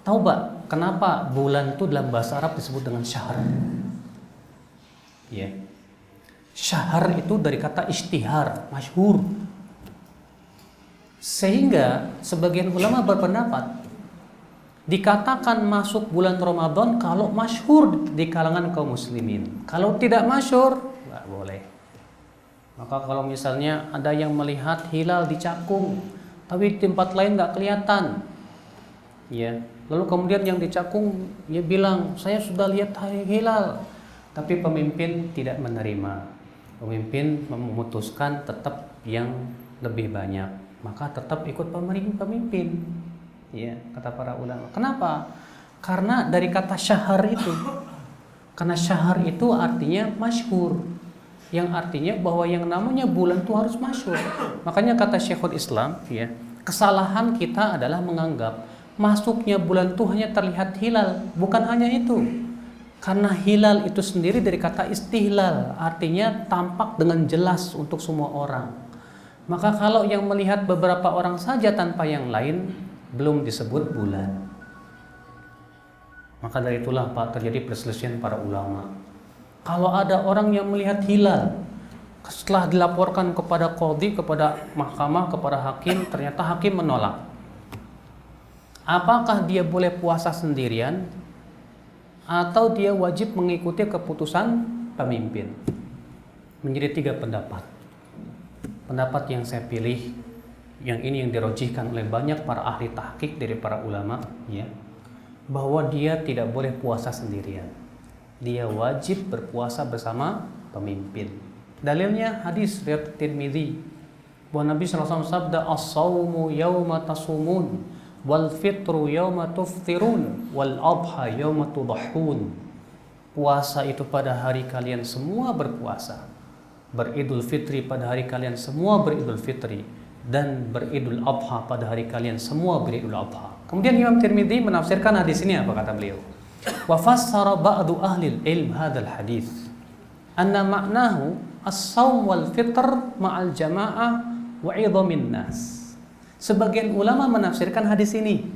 Tahu Pak, kenapa bulan itu dalam bahasa Arab disebut dengan syahr? Ya. Syahr itu dari kata ishtihar, masyhur. Sehingga sebagian ulama berpendapat dikatakan masuk bulan Ramadan kalau masyhur di kalangan kaum muslimin. Kalau tidak masyhur, nggak boleh. Maka kalau misalnya ada yang melihat hilal di Cakung, tapi di tempat lain nggak kelihatan, ya. Lalu kemudian yang di Cakung dia bilang, saya sudah lihat hilal, tapi pemimpin tidak menerima. Pemimpin memutuskan tetap yang lebih banyak, maka tetap ikut pemimpin. Ya, kata para ulama. Kenapa? Karena dari kata syahr itu. Karena syahr itu artinya masyhur. Yang artinya bahwa yang namanya bulan itu harus masyhur. Makanya kata Syekhul Islam, ya, kesalahan kita adalah menganggap masuknya bulan itu hanya terlihat hilal. Bukan hanya itu. Karena hilal itu sendiri dari kata istihlal, artinya tampak dengan jelas untuk semua orang. Maka kalau yang melihat beberapa orang saja tanpa yang lain, belum disebut bulan. Maka dari itulah Pak, terjadi perselisihan para ulama. Kalau ada orang yang melihat hilal, setelah dilaporkan kepada qadhi, kepada mahkamah, kepada hakim, ternyata hakim menolak. Apakah dia boleh puasa sendirian atau dia wajib mengikuti keputusan pemimpin? Menjadi 3 pendapat. Pendapat yang saya pilih, yang ini yang dirojihkan oleh banyak para ahli tahqiq dari para ulama, ya, bahwa dia tidak boleh puasa sendirian. Dia wajib berpuasa bersama pemimpin. Dalilnya hadis riwayat Tirmidzi, bahwa Nabi SAW sabda, as-saumu yauma tasumun wal fitru yauma tuftirun wal adha yauma tudahhun. Puasa itu pada hari kalian semua berpuasa, beridul fitri pada hari kalian semua beridul fitri, dan beridul adha pada hari kalian semua beridul adha. Kemudian Imam Tirmidzi menafsirkan hadis ini, apa kata beliau? Wa fassara ba'du ahli ilm hadzal hadis anna ma'nahu as-shaum wal fitr ma'al jama'ah wa 'idhamin nas. Sebagian ulama menafsirkan hadis ini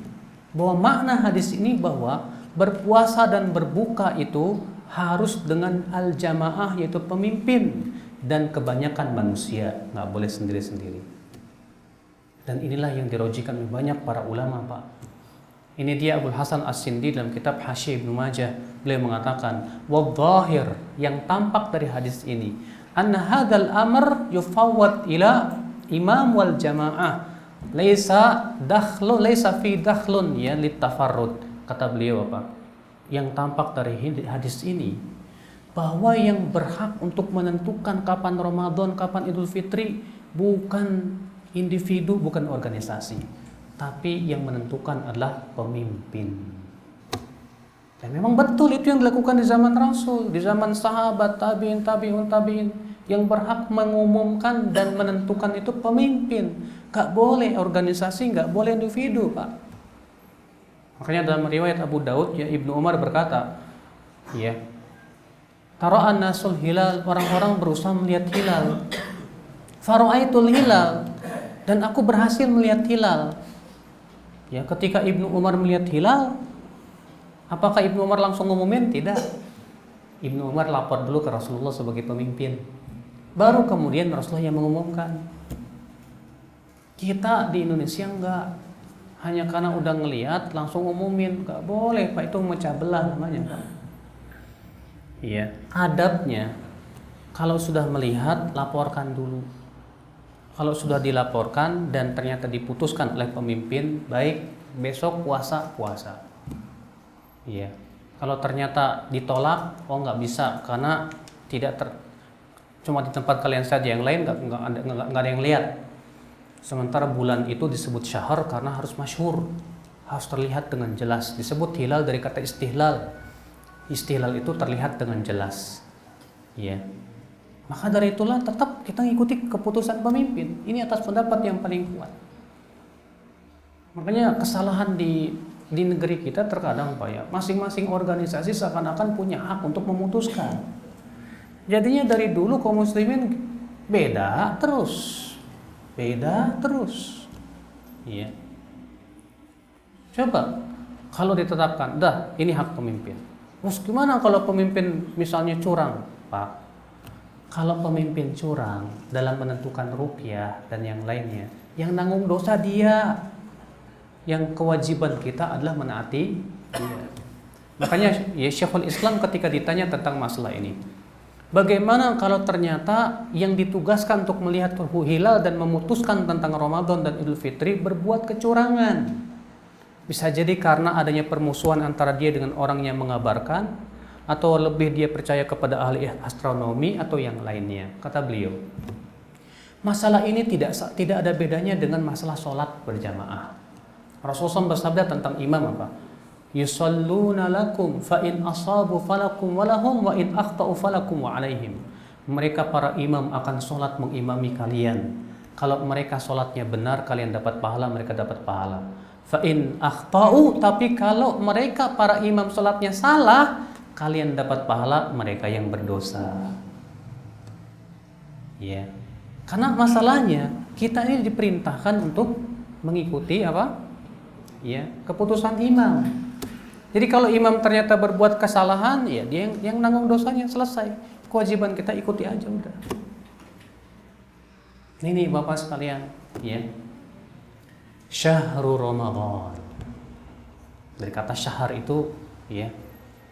bahwa makna hadis ini bahwa berpuasa dan berbuka itu harus dengan al-jamaah, yaitu pemimpin, dan kebanyakan manusia, nggak boleh sendiri-sendiri. Dan inilah yang dirojikan oleh banyak para ulama, Pak. Ini dia Abul Hasan As-Sindi dalam kitab Hasyi Ibnu Majah. Beliau mengatakan, wadh-dhahir, yang tampak dari hadis ini, anna hadzal amr yufawwad ila imam wal jamaah, laisa fi dakhlun ya litafarrud. Kata beliau apa? Yang tampak dari hadis ini, bahwa yang berhak untuk menentukan kapan Ramadan, kapan Idul Fitri, bukan individu, bukan organisasi, tapi yang menentukan adalah pemimpin. Dan memang betul itu yang dilakukan di zaman Rasul, di zaman sahabat, tabi'in. Yang berhak mengumumkan dan menentukan itu pemimpin. Gak boleh organisasi, gak boleh individu, Pak. Makanya dalam riwayat Abu Daud, ya, Ibnu Umar berkata, ya, tara'an nasul hilal, orang-orang berusaha melihat hilal. Fara'aitul hilal, dan aku berhasil melihat hilal. Ya, ketika Ibnu Umar melihat hilal, apakah Ibnu Umar langsung ngumumin? Tidak. Ibnu Umar lapor dulu ke Rasulullah sebagai pemimpin. Baru kemudian Rasulullah yang mengumumkan. Kita di Indonesia enggak. Hanya karena udah ngelihat langsung ngumumin. Enggak boleh, Pak, itu memecah belah namanya, Pak. Iya, adabnya kalau sudah melihat laporkan dulu. Kalau sudah dilaporkan dan ternyata diputuskan oleh pemimpin, baik, besok puasa. Iya. Kalau ternyata ditolak, oh nggak bisa karena cuma di tempat kalian saja, yang lain nggak ada yang lihat. Sementara bulan itu disebut syahr karena harus masyhur, harus terlihat dengan jelas. Disebut hilal dari kata istihlal. Istihlal itu terlihat dengan jelas. Iya. Maka dari itulah tetap kita ngikuti keputusan pemimpin. Ini atas pendapat yang paling kuat. Makanya kesalahan di negeri kita terkadang, Pak, ya, masing-masing organisasi seakan-akan punya hak untuk memutuskan. Jadinya dari dulu kaum muslimin beda terus. Iya. Coba Kalau ditetapkan, dah ini hak pemimpin. Terus gimana kalau pemimpin misalnya curang, Pak? Kalau pemimpin curang dalam menentukan ruqyah dan yang lainnya, yang nanggung dosa dia. Yang kewajiban kita adalah menaati dia. Makanya ya Syekhul Islam ketika ditanya tentang masalah ini, bagaimana kalau ternyata yang ditugaskan untuk melihat hilal dan memutuskan tentang Ramadan dan Idul Fitri berbuat kecurangan? Bisa jadi karena adanya permusuhan antara dia dengan orang yang mengabarkan, atau lebih dia percaya kepada ahli astronomi atau yang lainnya. Kata beliau, masalah ini tidak ada bedanya dengan masalah sholat berjamaah. Rasulullah bersabda tentang imam apa? Yusalluna lakum fa in asabu falakum walahum wa in akhtau falakum wa alaihim. Mereka para imam akan sholat mengimami kalian. Kalau mereka sholatnya benar, kalian dapat pahala, mereka dapat pahala. Fa in akhtau, tapi kalau mereka para imam sholatnya salah, kalian dapat pahala, mereka yang berdosa. Ya. Karena masalahnya kita ini diperintahkan untuk mengikuti apa? Ya, keputusan imam. Jadi kalau imam ternyata berbuat kesalahan, ya dia yang nanggung dosanya, selesai. Kewajiban kita ikuti aja udah. Ini Bapak sekalian, ya. Syahrul Ramadan. Dari kata syahr itu, ya,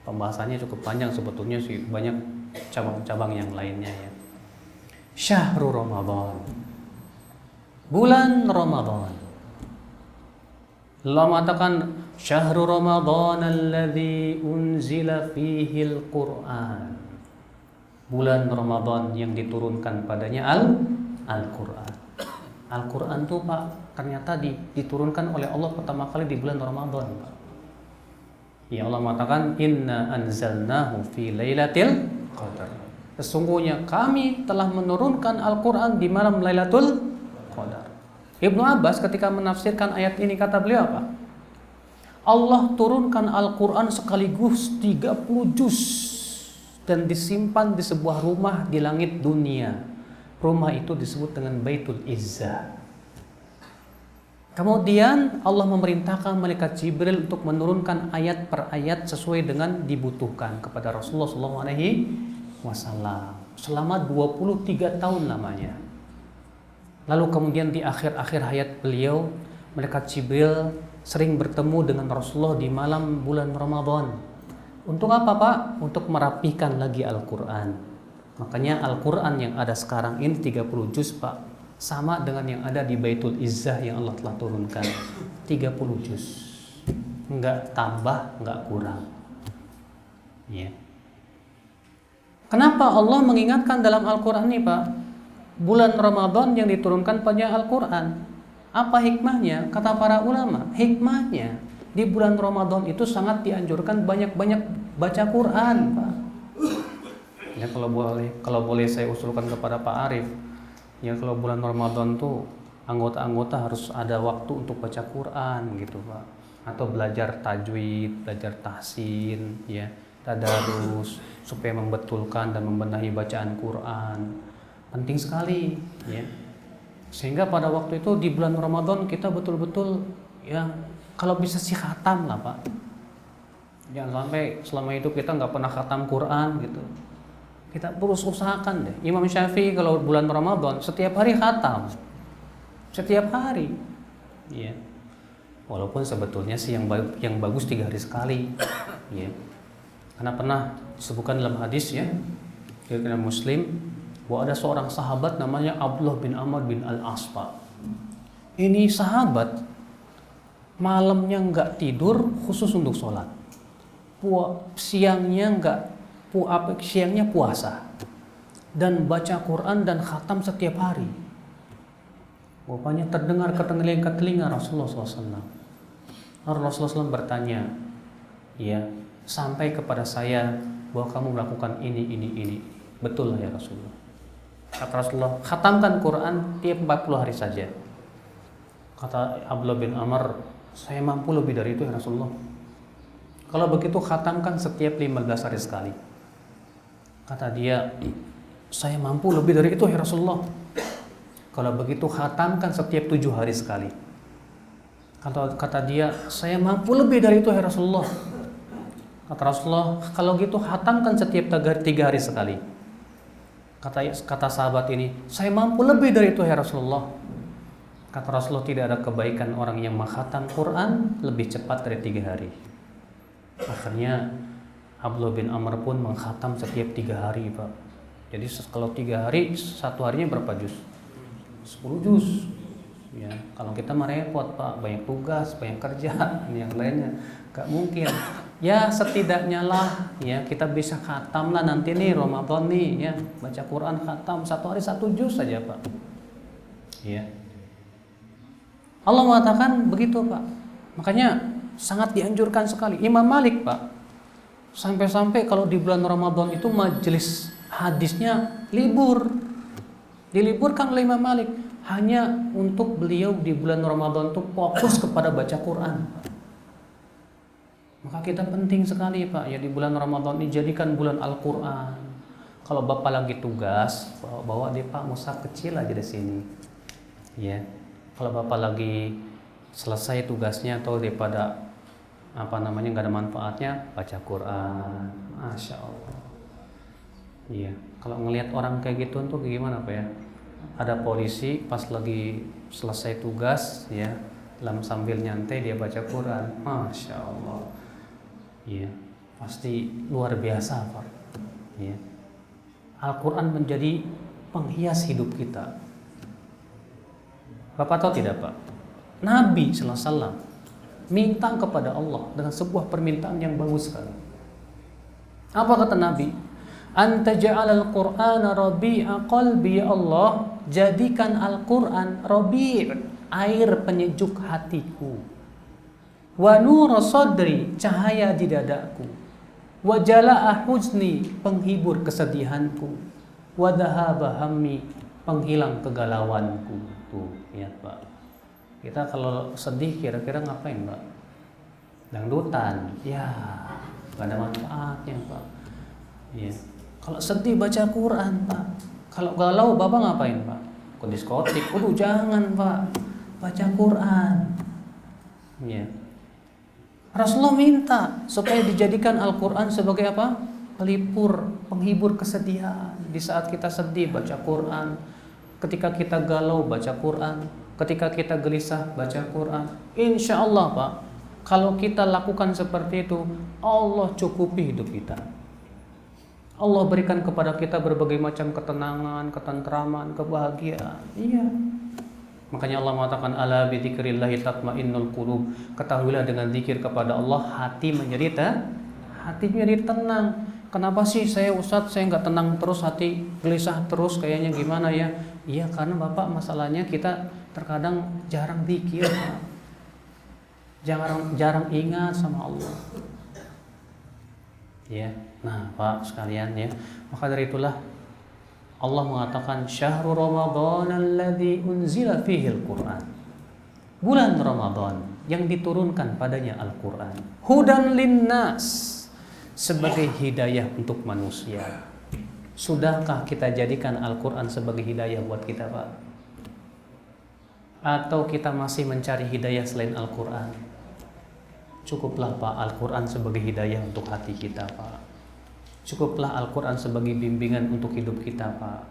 pembahasannya cukup panjang sebetulnya sih, banyak cabang-cabang yang lainnya ya. Syahrul Ramadan. Bulan Ramadan. Allah mengatakan Syahrul Ramadan alladzi unzila fihil Qur'an. Bulan Ramadan yang diturunkan padanya Al-Qur'an. Al-Qur'an tuh Pak ternyata diturunkan oleh Allah pertama kali di bulan Ramadan, Pak. Ya Allah mengatakan inna anzalnahu fi lailatul qadar. Sesungguhnya kami telah menurunkan Al-Qur'an di malam Lailatul Qadar. Ibnu Abbas ketika menafsirkan ayat ini kata beliau apa? Allah turunkan Al-Quran sekaligus 30 juz dan disimpan di sebuah rumah di langit dunia. Rumah itu disebut dengan Baitul Izzah. Kemudian Allah memerintahkan malaikat Jibril untuk menurunkan ayat per ayat sesuai dengan dibutuhkan kepada Rasulullah SAW selama 23 tahun lamanya. Lalu kemudian di akhir-akhir hayat beliau, malaikat Jibril sering bertemu dengan Rasulullah di malam bulan Ramadan. Untuk apa Pak? Untuk merapikan lagi Al-Quran. Makanya Al-Quran yang ada sekarang ini 30 juz Pak, sama dengan yang ada di Baitul Izzah yang Allah telah turunkan. 30 juz. Enggak tambah, enggak kurang. Ya. Kenapa Allah mengingatkan dalam Al-Quran ini Pak? Bulan Ramadan yang diturunkan pada Al-Quran. Apa hikmahnya? Kata para ulama, hikmahnya di bulan Ramadan itu sangat dianjurkan banyak-banyak baca Quran, Pak. Ya kalau boleh saya usulkan kepada Pak Arif, ya kalau bulan Ramadan tuh anggota-anggota harus ada waktu untuk baca Quran gitu, Pak. Atau belajar tajwid, belajar tahsin, ya, tadarus supaya membetulkan dan membenahi bacaan Quran. Penting sekali, ya. Sehingga pada waktu itu di bulan Ramadan kita betul-betul ya kalau bisa sih khatam lah Pak. Jangan sampai selama itu kita nggak pernah khatam Quran gitu. Kita terus usahakan deh. Imam Syafi'i kalau bulan Ramadan setiap hari khatam, setiap hari, ya. Walaupun sebetulnya sih yang bagus 3 hari sekali, ya. Karena pernah disebutkan dalam hadis ya, dari Muslim, bahwa ada seorang sahabat namanya Abdullah bin Amr bin Al-As. Ini sahabat malamnya nggak tidur khusus untuk sholat, siangnya puasa dan baca Quran dan khatam setiap hari. Rupanya terdengar ke telinga Rasulullah SAW. Rasulullah SAW bertanya, ya, sampai kepada saya bahwa kamu melakukan ini. Betul ya Rasulullah. Kata Rasulullah, khatamkan Quran tiap 40 hari saja. Kata Abdullah bin Amr, saya mampu lebih dari itu ya Rasulullah. Kalau begitu khatamkan setiap 15 hari sekali. Kata dia, saya mampu lebih dari itu ya Rasulullah. Kalau begitu khatamkan setiap 7 hari sekali. Kata dia, saya mampu lebih dari itu ya Rasulullah. Kata Rasulullah, kalau gitu hatamkan setiap 3 hari sekali. Kata sahabat ini, saya mampu lebih dari itu ya Rasulullah. Kata Rasulullah, tidak ada kebaikan orang yang menghatam Quran lebih cepat dari 3 hari. Akhirnya Abdullah bin Amr pun menghatam setiap 3 hari, Pak. Jadi kalau 3 hari, 1 harinya berapa juz? 10 juz. Ya, kalau kita merepot, Pak, banyak tugas, banyak kerja, yang lainnya, gak mungkin. Ya setidaknya lah, ya kita bisa khatam lah nanti nih Ramadan nih, ya baca Quran khatam 1 hari 1 juz saja, Pak. Ya. Allah mengatakan begitu, Pak. Makanya sangat dianjurkan sekali. Imam Malik, Pak, sampai-sampai kalau di bulan Ramadan itu majelis hadisnya libur, diliburkan oleh Imam Malik. Hanya untuk beliau di bulan Ramadan itu fokus kepada baca Quran. Maka kita penting sekali, Pak, ya di bulan Ramadan ini jadikan bulan Al-Quran. Kalau Bapak lagi tugas, bawa dia, Pak, mushaf kecil aja di sini. Ya. Kalau Bapak lagi selesai tugasnya atau daripada nggak ada manfaatnya, baca Quran. Masya Allah. Iya. Kalau ngelihat orang kayak gitu tuh gimana, Pak, ya? Ada polisi pas lagi selesai tugas, ya, sambil nyantai dia baca Quran, masya Allah, ya, pasti luar biasa, Pak. Ya. Al-Quran menjadi penghias hidup kita. Bapak tahu tidak, Pak? Nabi sallallahu alaihi wasallam minta kepada Allah dengan sebuah permintaan yang bagus sekali. Apa kata Nabi? Anta ja'alal Qur'ana rabi'a qalbi, ya Allah, jadikan Al-Quran rabi', air penyejuk hatiku, wa nur sadri, cahaya di dadaku, wa jala'a huzni, penghibur kesedihanku, wa dhahaba hammi, penghilang kegalauanku. Tuh, lihat, Pak. Kita kalau sedih kira-kira ngapain, Pak? Dangdutan. Ya, gak ada manfaatnya, Pak. Ya. Kalau sedih baca Quran, Pak. Kalau galau Bapak ngapain, Pak? Ke diskotik. Jangan, Pak. Baca Quran. Ya. Rasulullah minta supaya dijadikan Al-Quran sebagai apa? Pelipur, penghibur kesedihan. Di saat kita sedih baca Quran. Ketika kita galau baca Quran. Ketika kita gelisah baca Quran. Insya Allah, Pak, kalau kita lakukan seperti itu, Allah cukupi hidup kita. Allah berikan kepada kita berbagai macam ketenangan, ketentraman, kebahagiaan. Iya. Makanya Allah mengatakan ala bi dzikrillahi tatmainnul qulub. Ketahuilah dengan zikir kepada Allah hati menjadi tenang. Kenapa sih Ustadz saya nggak tenang terus, hati gelisah terus kayaknya gimana ya? Iya, karena Bapak masalahnya kita terkadang jarang zikir, Pak. Jarang ingat sama Allah. Ya. Nah, Pak sekalian, ya. Maka dari itulah Allah mengatakan syahrul Ramadan alladzi unzila fihi al-Qur'an. Bulan Ramadan yang diturunkan padanya Al-Qur'an. Hudan linnas, sebagai hidayah untuk manusia. Sudahkah kita jadikan Al-Qur'an sebagai hidayah buat kita, Pak? Atau kita masih mencari hidayah selain Al-Qur'an? Cukuplah, Pak, Al-Qur'an sebagai hidayah untuk hati kita, Pak. Cukuplah Al-Quran sebagai bimbingan untuk hidup kita, Pak.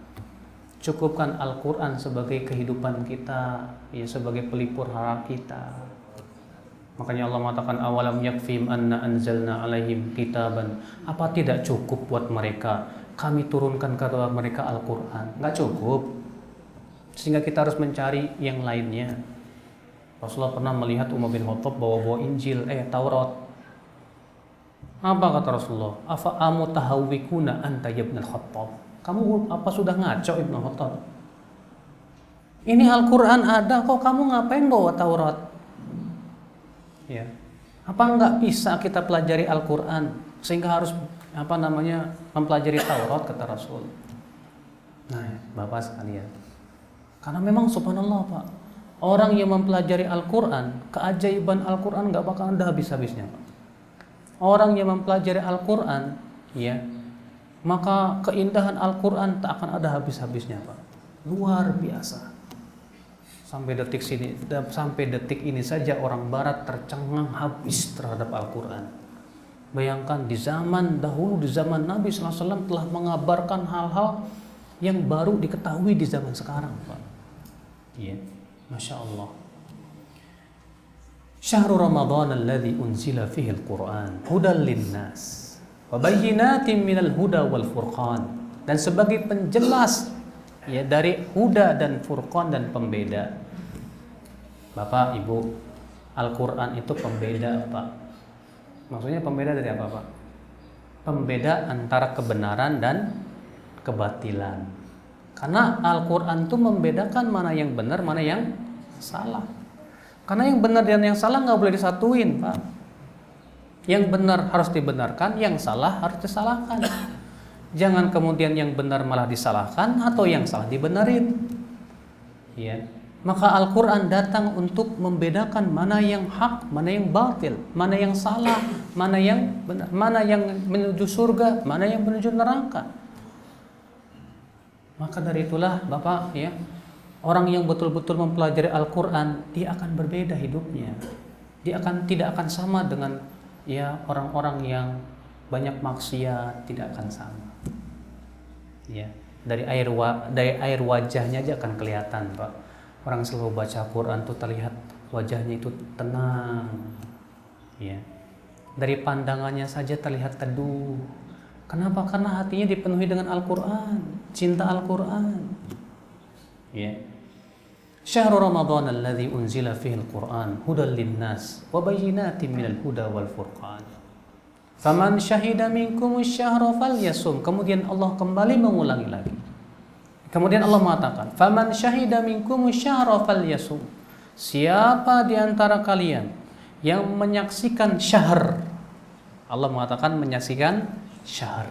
Cukupkan Al-Quran sebagai kehidupan kita, ya, sebagai pelipur harap kita. Makanya Allah mengatakan awalam yakfim anna anzalna alaihim kitaban. Apa tidak cukup buat mereka? Kami turunkan kepada mereka Al-Quran. Nggak cukup. Sehingga kita harus mencari yang lainnya. Rasulullah pernah melihat Umar bin Khattab bawa Injil, Taurat. Apa kata Rasulullah? Afa amutahawwikuna anta ibn al-Khattab. Kamu apa sudah ngaco Ibnu Khattab? Ini Al-Quran ada kok, kamu ngapain bawa Taurat? Ya. Apa enggak bisa kita pelajari Al-Quran sehingga harus mempelajari Taurat, kata Rasul. Nah, Bapak sekalian, karena memang subhanallah, Pak, orang yang mempelajari Al-Quran, keajaiban Al-Quran enggak bakal ada habis-habisnya, Pak. Orang yang mempelajari Al-Quran, ya, maka keindahan Al-Quran tak akan ada habis-habisnya, Pak. Luar biasa. Sampai detik ini saja orang barat tercengang habis terhadap Al-Quran. Bayangkan di zaman dahulu, di zaman Nabi SAW telah mengabarkan hal-hal yang baru diketahui di zaman sekarang, Pak. Iya, Masya Allah. Syahrul Ramadan alladzi unzila fihi al-Quran hudal linnas wa bayyinatin minal huda wal furqan. Dan sebagai penjelas ya dari huda dan furqan dan pembeda. Bapak, Ibu, Al-Quran itu pembeda, Pak. Maksudnya pembeda dari apa, Pak? Pembeda antara kebenaran dan kebatilan. Karena Al-Quran itu membedakan mana yang benar, mana yang salah. Karena yang benar dan yang salah nggak boleh disatuin, Pak. Yang benar harus dibenarkan, yang salah harus disalahkan. Jangan kemudian yang benar malah disalahkan atau yang salah dibenarin. Ya. Maka Al-Quran datang untuk membedakan mana yang hak, mana yang batil, mana yang salah, mana yang benar, mana yang menuju surga, mana yang menuju neraka. Maka dari itulah Bapak, ya, orang yang betul-betul mempelajari Al-Quran, dia akan berbeda hidupnya. Dia tidak akan sama dengan ya orang-orang yang banyak maksiat, tidak akan sama. Ya, dari air wajahnya aja akan kelihatan, Pak. Orang selalu baca Quran tuh terlihat wajahnya itu tenang. Ya. Dari pandangannya saja terlihat teduh. Kenapa? Karena hatinya dipenuhi dengan Al-Quran, cinta Al-Quran. Ya. Syahrul Ramadan alladzi unzila fihi al-Quran hudal linnas wa bayyinatin minal huda wal furqan. Faman syahida minkum asy-syahra falyasum. Kemudian Allah kembali mengulangi lagi. Kemudian Allah mengatakan, faman syahida minkum asy-syahra falyasum. Siapa di antara kalian yang menyaksikan syahr? Allah mengatakan menyaksikan syahr.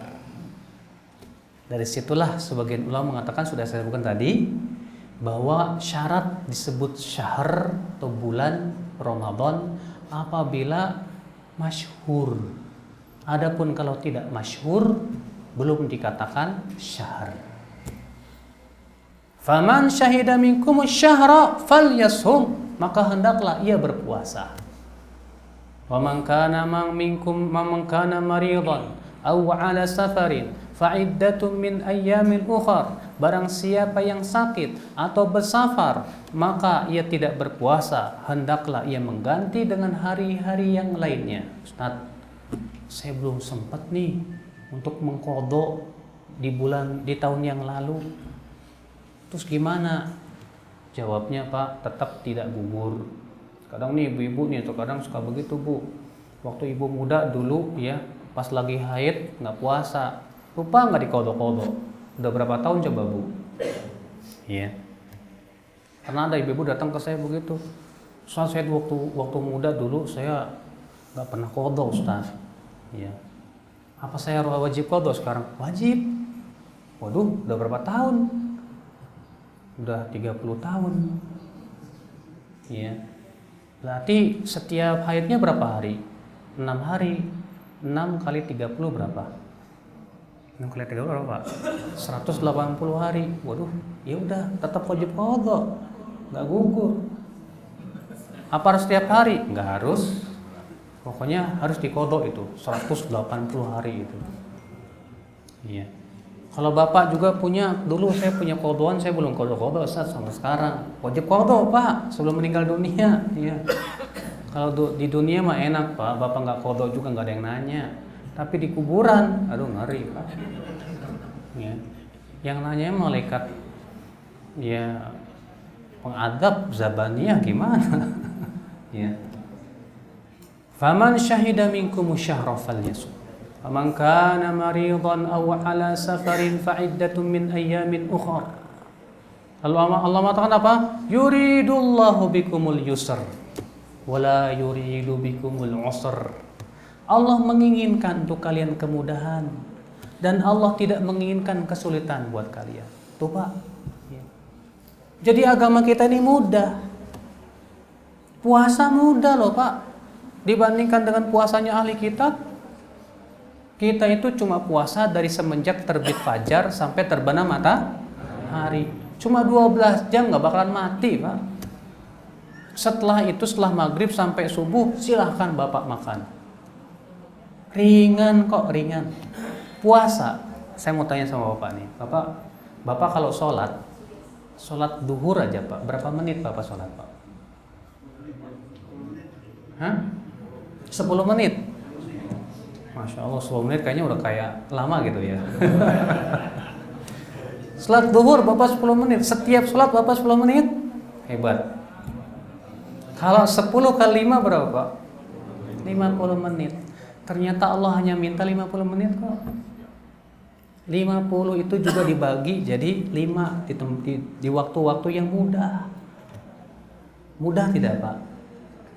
Dari situlah sebagian ulama mengatakan, sudah saya sebutkan tadi, bahwa syarat disebut syahr atau bulan Ramadan apabila masyhur. Adapun kalau tidak masyhur belum dikatakan syahr. Faman syahida minkum asy-syahra falyashum, maka hendaklah ia berpuasa. Wa man kana minkum maridan aw ala safarin fa'iddatun min ayyamin ukhar. Barang siapa yang sakit atau bersafar, maka ia tidak berpuasa, hendaklah ia mengganti dengan hari-hari yang lainnya. Ustaz, saya belum sempat nih untuk mengqadha di tahun yang lalu. Terus gimana? Jawabnya, Pak, tetap tidak gugur. Kadang nih ibu-ibu nih, atau kadang suka begitu, Bu. Waktu ibu muda dulu ya, pas lagi haid nggak puasa, lupa nggak dikodok-kodok. Udah berapa tahun coba, Bu? Iya. Karena ada ibu-ibu datang ke saya begitu. Ustaz, saya waktu muda dulu saya nggak pernah kodok, Ustaz. Iya. Apa saya wajib kodok sekarang? Wajib. Waduh, udah berapa tahun? Udah 30 tahun. Iya. Berarti setiap haidnya berapa hari? 6 hari. 6 kali 30 berapa? 6 kali 30 berapa? 180 hari. Waduh, ya udah tetap wajib qadha. Enggak gugur. Apa harus setiap hari? Enggak harus. Pokoknya harus diqadha itu 180 hari itu. Iya. Kalau Bapak juga punya, dulu saya punya qadhaan, saya belum qadha Ustaz sampai sekarang. Wajib qadha, Pak, sebelum meninggal dunia. Iya. Kalau di dunia mah enak, Pak, Bapak nggak qadha juga nggak ada yang nanya. Tapi di kuburan, aduh ngeri, Pak. Ya. Yang nanya malaikat, ya pengadab zabaniyah gimana? Ya. Faman syahida minkum syahra falyasum. Faman kana maridan aw ala safarin fa'iddatun min ayyamin ukhra. Lalu Allah mengatakan apa? Yuridullahu bikumul yusr wala yuridu bikumul usr. Allah menginginkan untuk kalian kemudahan dan Allah tidak menginginkan kesulitan buat kalian. Tuh, Pak. Ya. Jadi agama kita ini mudah. Puasa mudah loh, Pak. Dibandingkan dengan puasanya ahli kitab. Kita itu cuma puasa dari semenjak terbit fajar sampai terbenam matahari. Cuma 12 jam nggak bakalan mati, Pak. Setelah itu, setelah maghrib sampai subuh, silahkan Bapak makan. Ringan kok, ringan. Puasa, saya mau tanya sama Bapak nih. Bapak kalau sholat duhur aja Pak, berapa menit Bapak sholat Pak? Hah? 10 menit? Masya Allah, 10 menit kayaknya udah kayak lama gitu ya. Sholat duhur Bapak 10 menit, setiap sholat Bapak 10 menit? Hebat. Kalau 10 kali 5 berapa Pak? 50 menit. Ternyata Allah hanya minta 50 menit kok. 50 itu juga dibagi jadi 5 di waktu-waktu yang mudah. Mudah tidak Pak?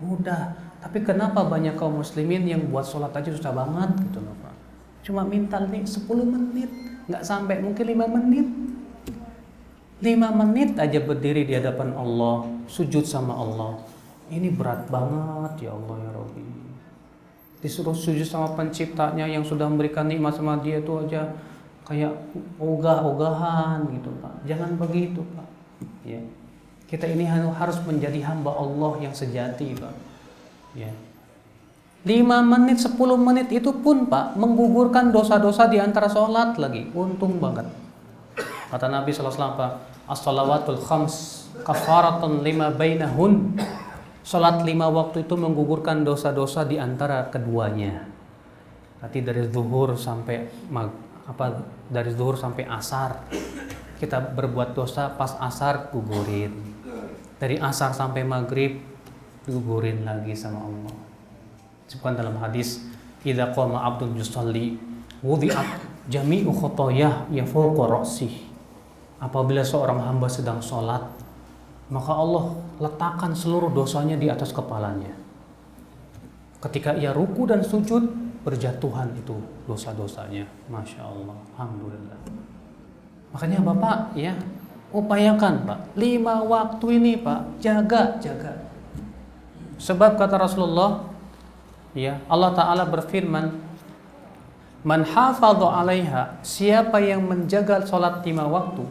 Mudah. Tapi kenapa banyak kaum muslimin yang buat sholat aja susah banget gitu loh Pak. Cuma minta nih 10 menit, nggak sampai mungkin 5 menit. 5 menit aja berdiri di hadapan Allah, sujud sama Allah. Ini berat banget ya Allah ya Rabbi. Disuruh sujud sama penciptanya yang sudah memberikan nikmat sama dia itu aja kayak ogah-ogahan gitu Pak. Jangan begitu Pak. Ya. Kita ini harus menjadi hamba Allah yang sejati Pak. Ya. 5 menit, 10 menit itu pun Pak menggugurkan dosa-dosa di antara sholat lagi. Untung banget. Kata Nabi SAW, as-salawatul khams kafaratun lima bainahun. Sholat 5 waktu itu menggugurkan dosa-dosa di antara keduanya. Nanti dari zuhur sampai dari zuhur sampai asar kita berbuat dosa, pas asar gugurin. Dari asar sampai maghrib gugurin lagi sama Allah. Disebutkan dalam hadis, idza qama 'abdun yusalli wudi'at jami'u khotoyah yafawqa ra'sih. Apabila seorang hamba sedang sholat, maka Allah letakkan seluruh dosanya di atas kepalanya. Ketika ia ruku dan sujud, berjatuhan itu dosa-dosanya. Masya Allah, alhamdulillah. Makanya Bapak ya upayakan Pak, 5 waktu ini Pak, jaga. Sebab kata Rasulullah, ya Allah Ta'ala berfirman, man hafadha 'alaiha, siapa yang menjaga salat 5 waktu,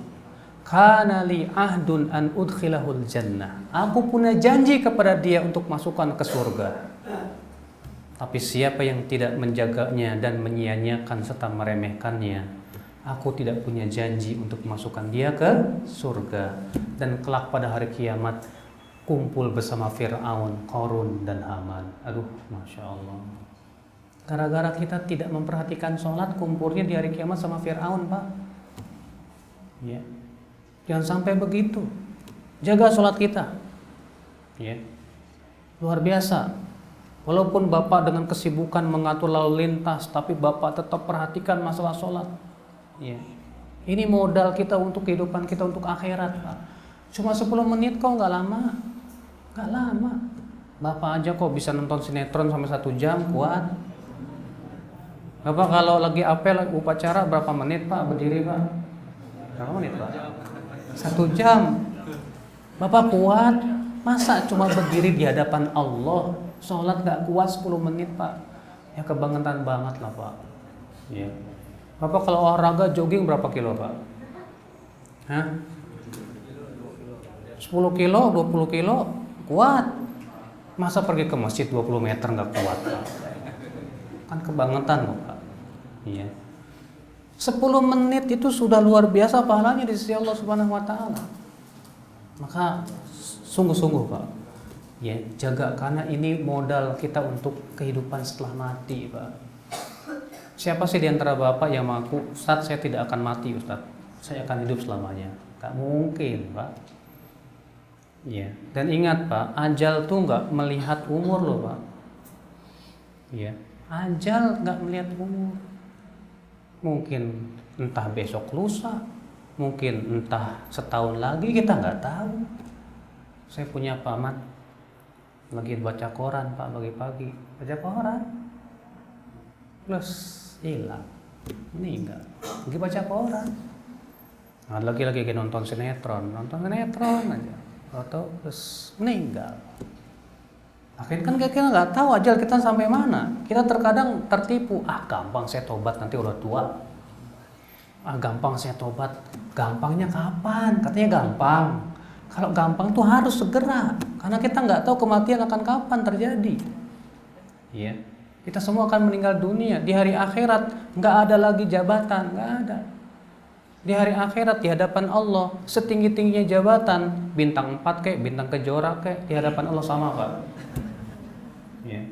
kana li ahdun an udkhilahul jannah, aku punya janji kepada dia untuk masukkan ke surga. Tapi siapa yang tidak menjaganya dan menyia-nyiakan serta meremehkannya, aku tidak punya janji untuk masukkan dia ke surga. Dan kelak pada hari kiamat kumpul bersama Fir'aun, Qarun dan Haman. Aduh, Masya Allah. Gara-gara kita tidak memperhatikan sholat, kumpulnya di hari kiamat sama Fir'aun Pak. Ya. Jangan sampai begitu. Jaga sholat kita. Ya. Luar biasa. Walaupun Bapak dengan kesibukan mengatur lalu lintas, tapi Bapak tetap perhatikan masalah sholat. Ya. Ini modal kita untuk kehidupan kita, untuk akhirat Pak. Cuma 10 menit kok, nggak lama. Nggak lama. Bapak aja kok bisa nonton sinetron sampai 1 jam, kuat. Bapak kalau lagi apel, upacara berapa menit Pak berdiri Pak? Berapa menit Pak? 1 jam. Bapak kuat. Masa cuma berdiri di hadapan Allah, sholat nggak kuat 10 menit Pak? Ya kebangetan banget lah Pak. Ya. Bapak kalau olahraga jogging berapa kilo Pak? Hah? 10 kilo, 20 kilo? Kuat. Masa pergi ke masjid 20 meter nggak kuat Pak? Kan kebangetan loh Pak. Iya. 10 menit itu sudah luar biasa pahalanya di sisi Allah Subhanahu wa taala. Maka sungguh-sungguh Pak, ya jaga, karena ini modal kita untuk kehidupan setelah mati Pak. Siapa sih di antara Bapak yang mengaku, Ustadz saya tidak akan mati Ustadz, saya akan hidup selamanya? Gak mungkin Pak. Ya, dan ingat Pak, ajal tuh nggak melihat umur loh Pak. Ya, ajal nggak melihat umur. Mungkin entah besok lusa, mungkin entah setahun lagi, kita nggak tahu. Saya punya paman lagi baca koran Pak pagi-pagi, baca koran, plus hilang, meninggal. Lagi baca koran, nah, lagi nonton sinetron aja. Atau terus meninggal. Akhirnya kan kita nggak tahu ajal kita sampai mana. Kita terkadang tertipu. Gampang saya tobat nanti udah tua. Gampang saya tobat. Gampangnya kapan? Katanya gampang. Kalau gampang tuh harus segera, karena kita nggak tahu kematian akan kapan terjadi. Ya, kita semua akan meninggal dunia. Di hari akhirat nggak ada lagi jabatan, nggak ada. Di hari akhirat di hadapan Allah setinggi-tingginya jabatan, bintang 4 kayak bintang kejora kayak, di hadapan Allah sama Pak. Ya.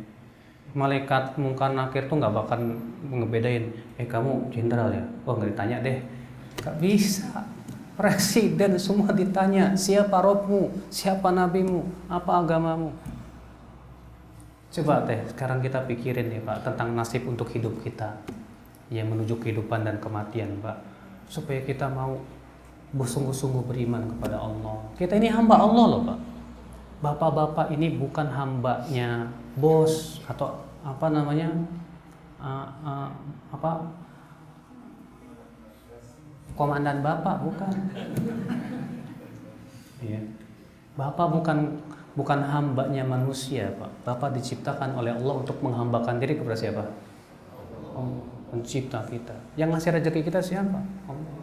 Malaikat mungkar nakir tuh nggak bakal ngebedain. Kamu jenderal ya? Oh nggak ditanya deh. Nggak bisa. Presiden semua ditanya, siapa Robmu, siapa nabimu, apa agamamu. Coba teh sekarang kita pikirin nih Pak tentang nasib untuk hidup kita yang menuju kehidupan dan kematian Pak, supaya kita mau bersungguh-sungguh beriman kepada Allah. Kita ini hamba Allah loh Pak. Bapak-bapak ini bukan hambanya bos atau apa namanya komandan bapak, bukan. Ya. Bapak bukan hambanya manusia, Pak. Bapak diciptakan oleh Allah untuk menghambakan diri kepada siapa? Allah, pencipta kita. Yang ngasih rezeki kita siapa? Allah.